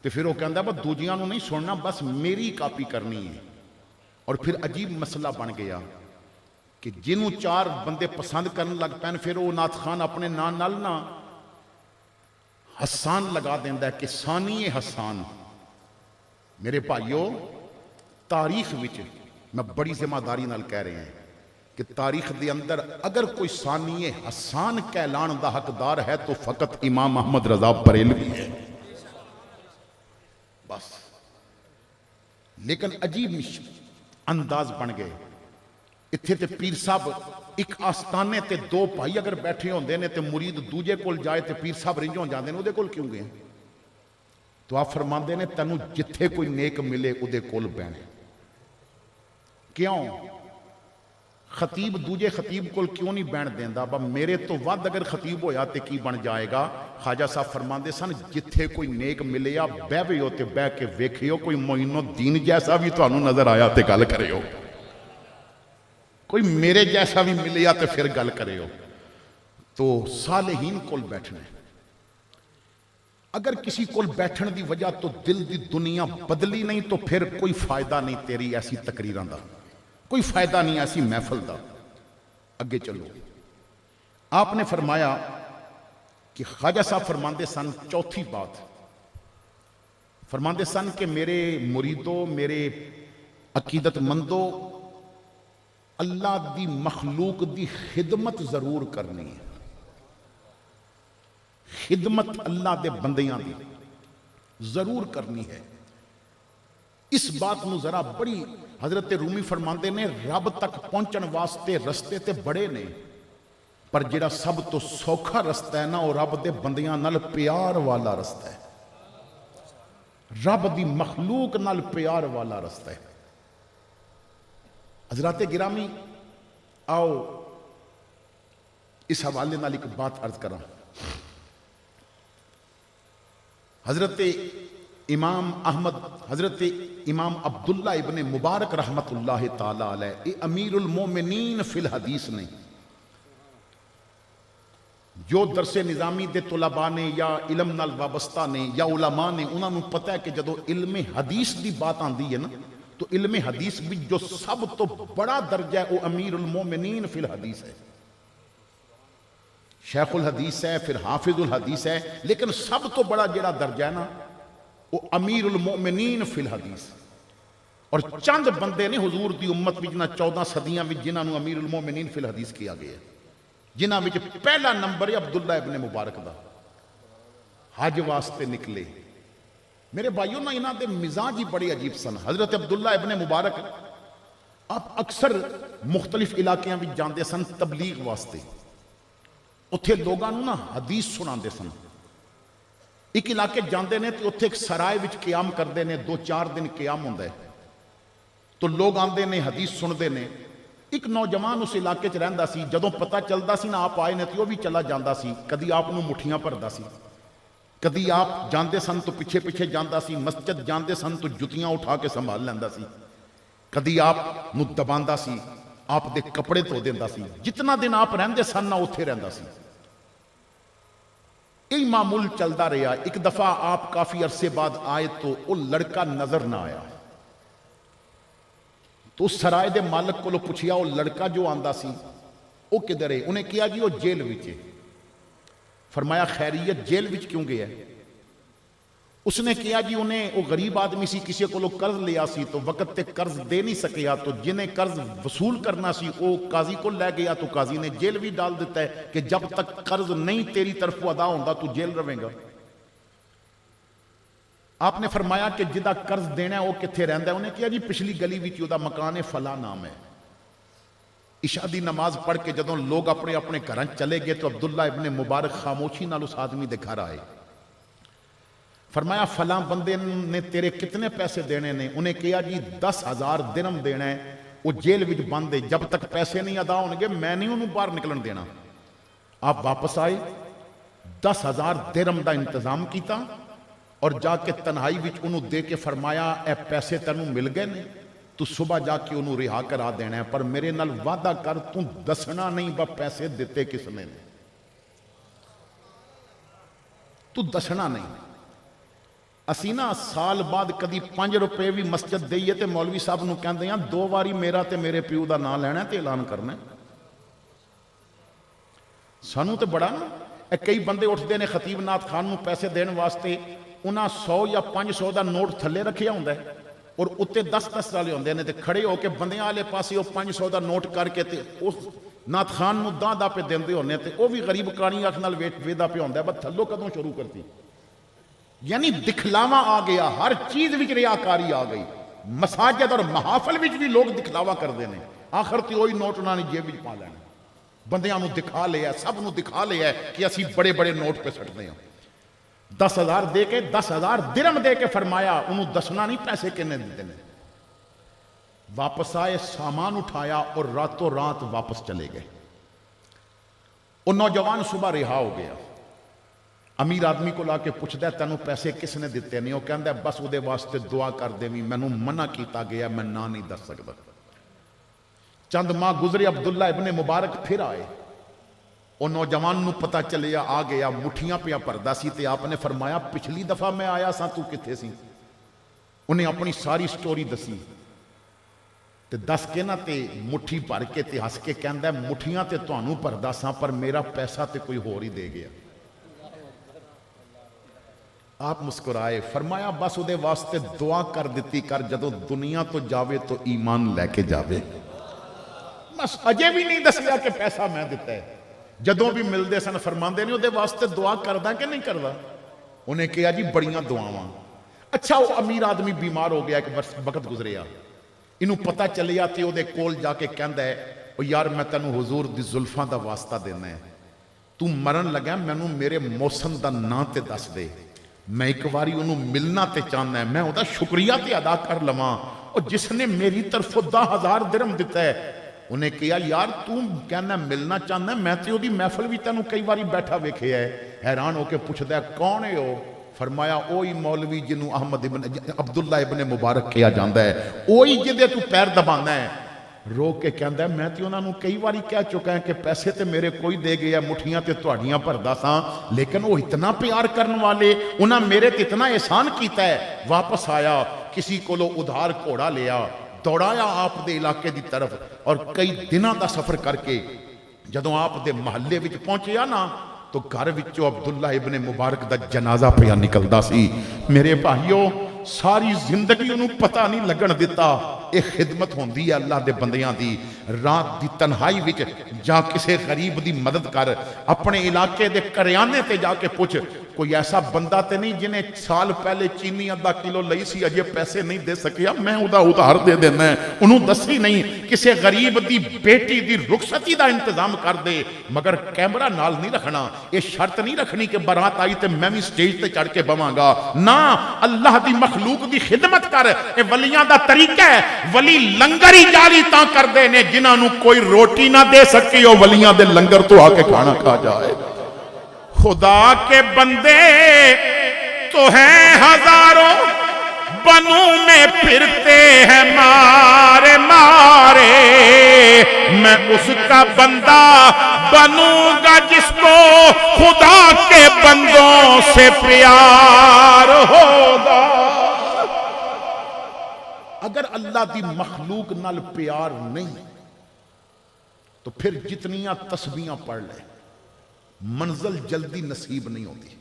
تو پھر وہ کہندہ ہے دوجیاں نو نہیں سننا بس میری کاپی کرنی ہے اور پھر عجیب مسئلہ بن گیا کہ جنہوں 4 بندے پسند کرنے لگ پین پھر وہ نات خان اپنے نال نہ حسان لگا دیندہ ہے کہ ثانی حسان میرے بھائیو تاریخ وچ میں بڑی ذمہ داری نال کہہ رہے ہیں کہ تاریخ دے اندر اگر کوئی ثانی حسان کہلان دا حقدار ہے تو فقط امام احمد رضا بریلوی ہے بس لیکن عجیب انداز بن گئے اتھے تے پیر صاحب ایک آستانے تے 2 بھائی اگر بیٹھے ہوندے نے تے مرید دوجے کول جائے تے پیر صاحب رنجوں جاندے نے اودے کول کیوں گئے تو آپ فرماندے نے تینوں جتھے کوئی نیک ملے اودے کول بہنے کیوں خطیب دوجے خطیب کول کیوں نہیں بین دیندا با میرے تو ود اگر خطیب ہویا تے کی بن جائے گا خواجہ صاحب فرماندے سن جتھے کوئی نیک ملے یا بہ ویو تے بہ کے ویکھیو کوئی معین الدین جیسا بھی تانوں نظر آیا تے گل کریو کوئی میرے جیسا بھی ملے یا تے پھر گل کریو تو صالحین کول بیٹھنا ہے اگر کسی کول بیٹھن دی وجہ تو دل دی دنیا بدلی نہیں تو پھر کوئی فائدہ نہیں تیری ایسی تقریراں دا کوئی فائدہ نہیں ایسی محفل دا اگے چلو آپ نے فرمایا کہ خواجہ صاحب فرماندے سن چوتھی بات فرماندے سن کہ میرے مریدوں میرے عقیدت مندوں اللہ دی مخلوق دی خدمت ضرور کرنی ہے خدمت اللہ دے بندیاں دی ضرور کرنی ہے اس بات نو ذرا بڑی حضرت رومی فرماندے نے رب تک پہنچن واسطے رستے تے بڑے نے، پر جڑا سب تو سوکھا رستہ ہے نا وہ رب دے بندیاں نال پیار والا رستہ ہے، رب دی مخلوق نال پیار والا رستہ ہے۔ حضرات گرامی آؤ اس حوالے نال ایک بات عرض کراں۔ حضرت امام احمد، حضرت امام عبداللہ ابن مبارک رحمت اللہ تعالی علیہ، یہ امیر المومنین فی الحدیث نے، جو درس نظامی دے طلباء نے یا علم نال وابستہ نے یا علماء نے، انہوں نے پتہ ہے کہ جدو علم حدیث دی بات آندی ہے نا تو علم حدیث بھی جو سب تو بڑا درجہ ہے وہ امیر المومنین فی الحدیث ہے، شیخ الحدیث ہے، پھر حافظ الحدیث ہے، لیکن سب تو بڑا جڑا درجہ ہے نا وہ امیر المؤمنین فی الحدیث۔ اور چند بندے نے حضور دی امت وچ نہ 14 صدیاں وچ جنہاں نو امیر المؤمنین فی الحدیث کیا گیا ہے، جنہاں وچ پہلا نمبر ہے عبداللہ ابن مبارک دا، حج واسطے نکلے۔ میرے بھائیوں نا انہاں دے مزاج ہی بڑے عجیب سن۔ حضرت عبداللہ ابن مبارک آپ اکثر مختلف علاقیاں وچ جاندے سن تبلیغ واسطے، اتھے لوگاں نو نا حدیث سناندے سن۔ ایک علاقے جاندے نے تو اتھے ایک سرائے وچ قیام کردے نے، 2-4 دن قیام ہوندے تو لوگ آندے نے حدیث سندے نے۔ ایک نوجوان اس علاقے چ رہندا سی، جدوں پتہ چلدا سی نا آپ آئے نے تو وہ بھی چلا جاندا سی، کدی آپ نو مٹھیاں بھردا سی، کدی آپ جاندے سن تو پیچھے پیچھے جاندا سی، مسجد جاندے سن تو جتیاں اٹھا کے سنبھال لیندا سی، کدی آپ نو دباندا سی، آپ دے کپڑے دھو دیندا سی، جتنا دن آپ رہندے سن نا اتھے رہندا سی۔ یہی معمول چلدا رہا۔ ایک دفعہ آپ کافی عرصے بعد آئے تو وہ لڑکا نظر نہ آیا، تو اس سرائے دے مالک کو لو پوچھیا وہ لڑکا جو آندا سی وہ کدھر ہے؟ انہیں کیا جی وہ جیل وچ ہے۔ فرمایا خیریت جیل وچ کیوں گیا ہے؟ اس نے کیا جی انہیں وہ غریب آدمی سی، کسی کو لو قرض لیا سی تو وقت تے قرض دے نہیں سکیا، تو جنہیں قرض وصول کرنا سی وہ قاضی کو لے گیا تو قاضی نے جیل بھی ڈال دیتا ہے کہ جب تک قرض نہیں تیری طرف ادا ہوندا تو جیل رہے گا۔ آپ نے فرمایا کہ جدا قرض دینا ہے وہ کتھے رہندا ہے؟ انہیں کیا جی پچھلی گلی وچ دا مکان فلاں نام ہے۔ عشاء دی نماز پڑھ کے جدوں لوگ اپنے اپنے گھراں چلے گئے تو عبداللہ ابن مبارک خاموشی نال اس آدمی دے گھر آئے۔ فرمایا فلاں بندے نے تیرے کتنے پیسے دینے نے؟ انہیں کہا جی 10,000 درہم دینا ہے، وہ جیل وچ بند ہے، جب تک پیسے نہیں ادا ہونگے میں نہیں انہوں باہر نکلن دینا۔ آپ واپس آئے، 10,000 درہم دا انتظام کیتا اور جا کے تنہائی وچ انہوں دے کے فرمایا اے پیسے تینوں مل گئے نے، تو صبح جا کے انہوں رہا کرا دینا ہے، پر میرے نال وعدہ کر تو دسنا نہیں با پیسے دیتے کس نے، تو دسنا نہیں۔ اسی نا سال بعد کدی 5 روپے بھی مسجد دئیے تے مولوی صاحب نو کہندے ہیں 2 واری میرا تے میرے پیو دا نام لینا ہے تے اعلان کرنا ہے۔ سانو تے بڑا نا کئی بندے اٹھتے نے خطیب نات خان نو پیسے دین واسطے، انہاں 100 یا 500 دا نوٹ تھلے رکھیا ہوندا ہے اور اتے 10-10 والے ہوندے نے تے کھڑے ہو کے بندیاں والے پاسے وہ 500 دا نوٹ کر کے تے اس نات خان نو دا پہ دیندے ہونے تے وہ بھی غریب کانی اکھ نال ویدا پہ ہوندا ہے بس تھلو کدوں شروع کرتی۔ یعنی دکھلاوا آ گیا، ہر چیز وچ ریاکاری آ گئی، مساجد اور محافل وچ بھی لوگ دکھلاوا کردے نے، آخر تے وہی نوٹ انہاں نے جیب وچ پا لینا، بندیاں نو دکھا لیا، سب نو دکھا لیا کہ اسی بڑے بڑے نوٹ پہ سٹدے ہیں۔ 10,000 دے کے 10,000 درہم دے کے فرمایا انہوں دسنا نہیں پیسے کنے دیتے ہیں۔ واپس آئے، سامان اٹھایا اور راتوں رات واپس چلے گئے۔ وہ نوجوان صبح رہا ہو گیا، امیر آدمی کو لا کے پوچھتا ہے تینوں پیسے کس نے دیتے نہیں؟ وہ کہتا ہے بس وہ واسطے دعا کر دے، مینوں منع کیتا گیا، میں نہ نہیں دس سکتا۔ چند ماہ گزرے، عبداللہ ابن مبارک پھر آئے، وہ نوجوان نو پتہ چلیا آ گیا، مٹھیاں پہ پردا سی تے آپ نے فرمایا پچھلی دفعہ میں آیا سا تو کتھے سی؟ انہیں اپنی ساری سٹوری دسی تے دس کے نا تے مٹھی بھر کے تے ہس کے کہندا ہے مٹھیاں تے تانوں پردا سا پر میرا پیسہ تے کوئی ہور ہی دے گیا۔ آپ مسکرائے، فرمایا بس وہ واسطے دعا کر دیتی کر، جدو دنیا تو جاوے تو ایمان لے کے جاوے۔ بس اجے بھی نہیں دسیا کہ پیسہ میں دیتا ہے، جدوں بھی ملدے سن فرماندے نہیں وہ واسطے دعا کردا کہ نہیں کردا؟ انہیں کہا جی بڑیاں دعاواں، اچھا وہ امیر آدمی بیمار ہو گیا، ایک وقت گزریا، انہوں پتہ چلیا تے وہ دے کول جا کے کہندا ہے او یار میں تینوں حضور دی زلفاں دا واسطہ دینا ہے، تو مرن لگا مینوں میرے موسم دا نام تے دس دے، میں ایک باری انہوں ملنا تے چاہنا ہے، میں ہوتا شکریہ تے ادا کر لواں، اور جس نے میری طرف 10,000 درہم دیتا ہے انہیں کہا یار تو کہنا ملنا چاہنا ہے، میں تے دی محفل بھی تینوں کئی باری بیٹھا ویکھیا ہے، حیران ہو کے پوچھدا ہے کون ہے ہو؟ فرمایا اوہی مولوی جنوں احمد ابن عبداللہ ابن مبارک کیا جاندا ہے، اوہی جدے تو پیر دبانا ہے۔ رو کے کہندا ہے میں تے انہاں نوں کئی باری کہہ چکا ہے کہ پیسے تے میرے کوئی دے گیا، مٹھیاں تے تہاڈیاں بھردا ساں، لیکن وہ اتنا پیار کرن والے، انہاں میرے تے اتنا احسان کیتا ہے۔ واپس آیا، کسی کولو ادھار گھوڑا لیا، دوڑایا آپ دے علاقے دی طرف، اور کئی دنوں دا سفر کر کے جدوں آپ دے محلے وچ پہنچیا نا تو گھر وچوں عبداللہ ابن مبارک دا جنازہ پیا نکلدا سی۔ میرے بھائیو ساری زندگی انہوں پتہ نہیں لگن دیتا، ایک خدمت ہوندی ہے اللہ دے بندیاں دی، رات دی تنہائی وچ جا کسے غریب دی مدد کر، اپنے علاقے دے کریانے تے جا کے پوچھ کوئی ایسا بندہ تے نہیں جنہیں سال پہلے چینی آدھا کلو لئی سی اجے پیسے نہیں دے سکیا، میں ادا ادھار دے دینا ہے، انہوں دسی نہیں، کسے غریب دی بیٹی دی رخصتی دا انتظام کر دے، مگر کیمرہ نال نہیں رکھنا، یہ شرط نہیں رکھنی کہ برات آئی تے میں بھی سٹیج تے چڑھ کے بواں گا، نا اللہ دی مخلوق دی خدمت کر، اے ولیاں دا طریقہ ہے۔ ولی لنگر ہی جاری تاں کر دے نے جنہاں نو کوئی روٹی نہ دے سکی، او ولیاں دے لنگر تو آ کے کھانا کھا جائے۔ خدا کے بندے تو ہیں ہزاروں، بنوں میں پھرتے ہیں مارے مارے، میں اس کا بندہ بنوں گا جس کو خدا کے بندوں سے پیار ہوگا۔ اگر اللہ دی مخلوق نال پیار نہیں تو پھر جتنیاں تسبیحاں پڑھ لے منزل جلدی نصیب نہیں ہوتی۔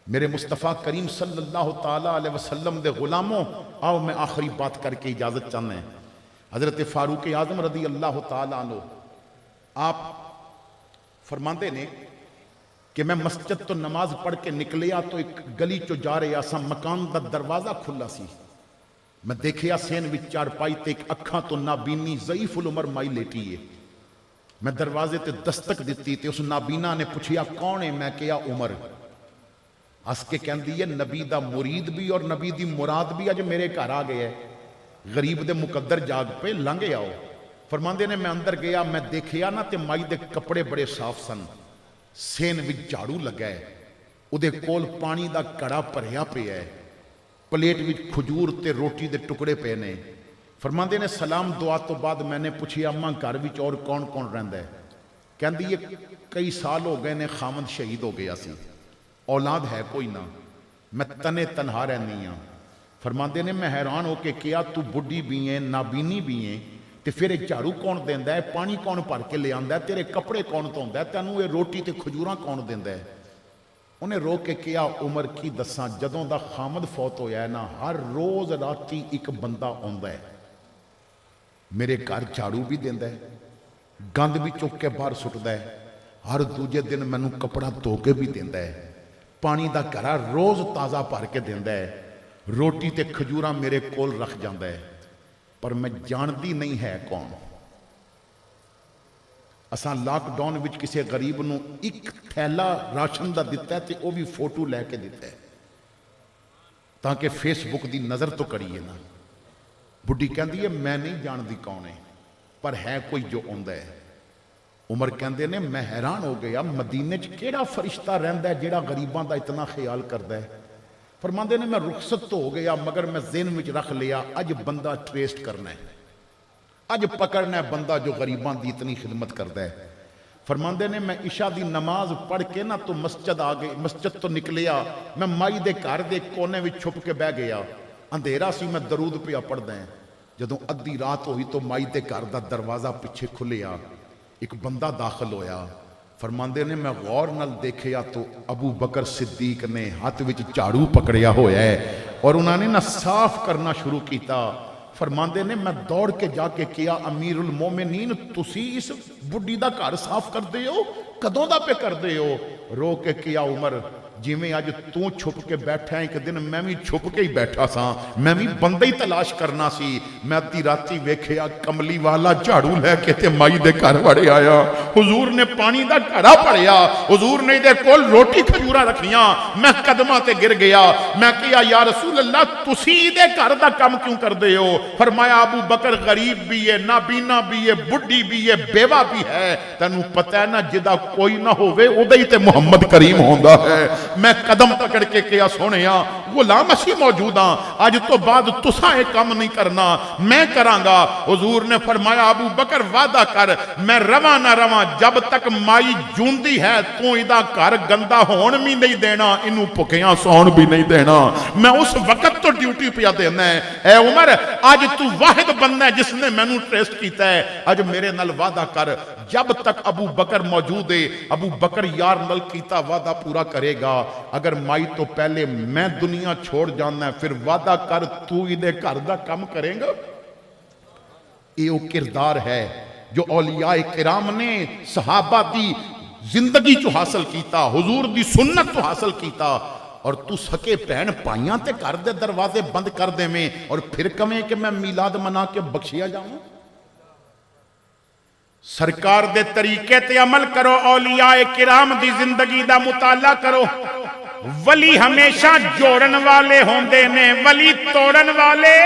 میرے مصطفیٰ کریم صلی اللہ تعالیٰ علیہ وسلم دے غلاموں، آؤ میں آخری بات کر کے اجازت چاہنا ہے۔ حضرت فاروق اعظم رضی اللہ تعالیٰ عنہ آپ فرماندے نے کہ میں مسجد تو نماز پڑھ کے نکلیا تو ایک گلی چو جا رہا سا، مکان دا دروازہ کھلا سی، میں دیکھیا سین وچ چارپائی تے ایک اکھاں تو نابینی ضعیف العمر مائی لیٹی ہے، میں دروازے تے دستک دیتی تے اس نابینا نے پوچھیا کون ہے، میں کہیا عمر، ہس کے کہندی ہے نبی دا مرید بھی اور نبی دی مراد بھی اج میرے گھر آ گئے ہے، غریب دے مقدر جاگ پہ لنگے آؤ۔ فرماندے نے میں اندر گیا، میں دیکھیا نا تے مائی دے کپڑے بڑے صاف سن، سین وچ جھاڑو لگا ہے، او دے کول پانی دا کڑا بھریا پیا ہے، پلیٹ وچ کھجور تے روٹی دے ٹکڑے پے نے۔ فرماندے نے سلام دعا تو بعد میں نے پوچھیا اماں گھر وچ اور کون کون رہندا ہے؟ کہندی یہ کئی سال ہو گئے نے خامد شہید ہو گیا سی، اولاد ہے کوئی نہ، میں تنے تنہا رہنی ہاں۔ فرماندے نے میں حیران ہو کے کیا تو بڈھی بھی ہیں نابینی بھی ہیں تے پھر ایک جھاڑو کون دیندا ہے، پانی کون بھر کے لے آندا ہے، تیرے کپڑے کون دھوندا ہے، تینوں یہ روٹی تے کھجوراں کون دیندا ہے؟ انہیں رو کے کیا عمر کی دساں جدوں دا خامد فوت ہویا ہے نا ہر روز راتی ایک بندہ آندا ہے، میرے گھر جھاڑو بھی دیندا ہے، گند بھی چک کے باہر سٹدا ہے، ہر دوجے دن مینوں کپڑا دھو کے بھی دیندا ہے، پانی دا گھڑا روز تازہ بھر کے دیندا ہے، روٹی تے کھجوراں میرے کول رکھ جاندا ہے، پر میں جاندی نہیں ہے کون۔ اساں لاک ڈاؤن وچ کسے غریب نو ایک تھیلا راشن دا دیتا ہے تے او بھی فوٹو لے کے دیتا ہے تاکہ فیس بک دی نظر تو کریے نا۔ بڈھی کہندی ہے میں نہیں جاندی کون ہے، پر ہے کوئی جو آندا ہے۔ عمر کہندے نے میں حیران ہو گیا مدینے چ کیڑا فرشتہ رہندا ہے جیڑا غریباں دا اتنا خیال کردا ہے۔ فرماندے نے میں رخصت تو ہو گیا مگر میں ذہن وچ رکھ لیا اج بندہ ٹریسٹ کرنا ہے، اج پکڑنا ہے بندہ جو غریباں دی اتنی خدمت کردا ہے۔ فرماندے نے میں عشاء دی نماز پڑھ کے نا تو مسجد آ گئی، مسجد تو نکلیا، میں مائی دے گھر دے کونے وچ چھپ کے بہ گیا، اندھیرا سی، میں درود پیا پڑھدا ہاں۔ جدوں ادھی رات ہوئی تو مائی دے گھر دا دروازہ پیچھے کھلیا، ایک بندہ داخل ہویا۔ فرماندے نے میں غور نال دیکھیا تو ابو بکر صدیق نے ہاتھ وچ جھاڑو پکڑیا ہویا ہے اور انہوں نے نا صاف کرنا شروع کیتا۔ فرماندے نے میں دوڑ کے جا کے کیا امیر المومنین تسی اس بڈھی دا گھر صاف کر دے ہو، کدوں دا پہ کر دے ہو؟ رو کے کیا عمر ਜਿਵੇਂ ਅੱਜ ਤੂੰ ਛੁਪ ਕੇ ਬੈਠਾ ਇੱਕ ਦਿਨ ਮੈਂ ਵੀ ਛੁਪ ਕੇ ਹੀ ਬੈਠਾ ਸਾਂ ਮੈਂ ਵੀ ਬੰਦਾ ਹੀ ਤਲਾਸ਼ ਕਰਨਾ ਸੀ ਮੈਂ ਅੱਧੀ ਰਾਤੀ ਵੇਖਿਆ ਕਮਲੀ ਵਾਲਾ ਝਾੜੂ ਲੈ ਕੇ ਤੇ ਮਾਈ ਦੇ ਘਰ ਵੜੇ ਆਇਆ ਹੁਜ਼ੂਰ ਨੇ ਪਾਣੀ ਦਾ ਘੜਾ ਭਰਿਆ ਹੁਜ਼ੂਰ ਨੇ ਇਹਦੇ ਕੋਲ ਰੋਟੀ ਖਜੂਰਾ ਰੱਖੀਆਂ ਮੈਂ ਕਦਮਾਂ ਤੇ ਗਿਰ ਗਿਆ ਮੈਂ ਕਿਹਾ ਯਾ ਰਸੂਲ ਅੱਲਾ ਤੁਸੀਂ ਇਹਦੇ ਘਰ ਦਾ ਕੰਮ ਕਿਉਂ ਕਰਦੇ ਹੋ ਫਰਮਾਇਆ ਅਬੂ ਬਕਰ ਗਰੀਬ ਵੀ ਹੈ ਨਾਬੀਨਾ ਵੀ ਹੈ ਬੁੱਢੀ ਵੀ ਹੈ ਬੇਵਾ ਵੀ ਹੈ ਤੈਨੂੰ ਪਤਾ ਹੈ ਨਾ ਜਿਹਦਾ ਕੋਈ ਨਾ ਹੋਵੇ ਉਹਦਾ ਹੀ ਤੇ ਮੁਹੰਮਦ ਕਰੀਮ ਹੁੰਦਾ ਹੈ میں قدم پکڑ کے کیا سونیا غلام اسی موجود ہاں آج تو بعد تساں یہ کام نہیں کرنا میں کراں گا حضور نے فرمایا ابو بکر وعدہ کر میں رواں نہ رواں جب تک مائی جوندی ہے تو ایدہ گھر گندا ہون بھی نہیں دینا انہوں پکیاں سون بھی نہیں دینا میں اس وقت تو ڈیوٹی پہ دینا ہے اے عمر آج تو واحد بندہ ہے جس نے میں نو ٹریسٹ کیتا ہے آج میرے نل وعدہ کر جب تک ابو بکر موجود ہے ابو بکر یار نل کیتا وعدہ پورا کرے گا اگر مائی تو پہلے میں دنیا چھوڑ جانا ہے پھر وعدہ کر تو ادھے گھر دا کم کریں گا یہ وہ کردار ہے جو اولیاء کرام نے صحابہ دی زندگی چو حاصل کیتا حضور دی سنت تو حاصل کیتا اور تو سکے پہن پائیاں تے کر دے دروازے بند کر دے میں اور پھر کمیں کہ میں میلاد منا کے بخشیا جاؤں سرکار دے طریقے تے عمل کرو اولیاء کرام دی زندگی دا مطالعہ کرو ولی ہمیشہ جوڑن والے ہوندے نے ولی توڑن والے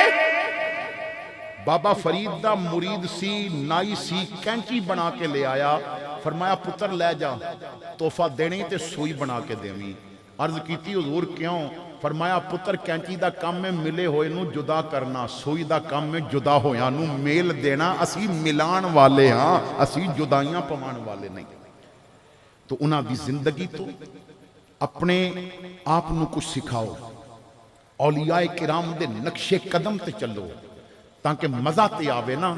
بابا فرید دا مرید سی نائی سی کینچی بنا کے لے آیا فرمایا پتر لے جا تحفہ دینے تے سوئی بنا کے دیویں عرض کیتی حضور کیوں فرمایا پتر کینچی دا کام میں ملے ہوئے نو جدا کرنا سوئی دا کام میں جدا ہویا نو میل دینا اسی ملان والے ہاں اسی جدائیاں پمان والے نہیں تو انہاں دی زندگی تو اپنے آپ نو کچھ سکھاؤ اولیاء کرام دے نقش قدم تے چلو تاکہ مزہ تے آوے نا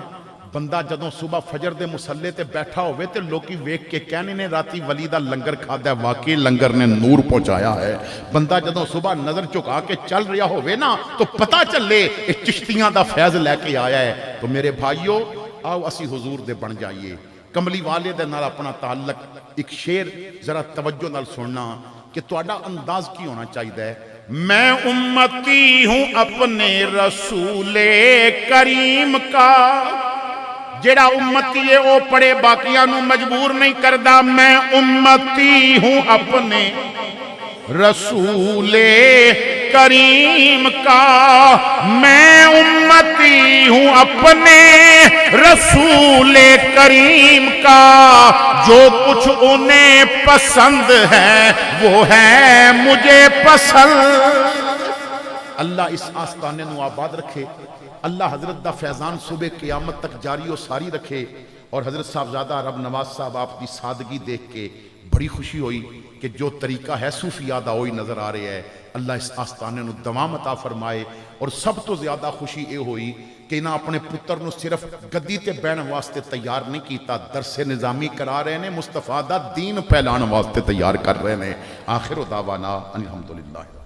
بندہ جدوں صبح فجر دے مسلے تے بیٹھا ہوئے تے لوکی ویک کے کہنے نے راتی ولی دا لنگر کھا دے واقعی لنگر نے نور پہنچایا ہے بندہ جدوں صبح نظر چکا کے چل رہا ہوئے نا تو پتا چلے اس چشتیاں دا فیض لے کے آیا ہے تو میرے بھائیو آؤ اسی حضور دے بن جائیے کملی والے دے نال اپنا تعلق ایک شیر ذرا توجہ نال سننا کہ توڑا انداز کی ہونا چاہیے ہے میں امتی ہوں اپنے رسول کریم کا جیڑا امتی ہے وہ پڑے باقیاں نو مجبور نہیں کردہ میں امتی ہوں اپنے رسول کریم کا میں امتی ہوں اپنے رسول کریم کا جو کچھ انہیں پسند ہے وہ ہے مجھے پسند اللہ اس آستانے نو آباد رکھے اللہ حضرت دا فیضان صبح قیامت تک جاری و ساری رکھے اور حضرت صاحبزادہ رب نواز صاحب آپ کی سادگی دیکھ کے بڑی خوشی ہوئی کہ جو طریقہ ہے صوفیہ دا ہوئی نظر آ رہے ہے اللہ اس آستانے نو دوام عطا فرمائے اور سب تو زیادہ خوشی اے ہوئی کہ انہاں اپنے پتر نو صرف گدی تے بین واسطے تیار نہیں کیتا درس نظامی کرا رہے نے مصطفیٰ دا دین پھیلان واسطے تیار کر رہے نے آخر دعوانا الحمدللہ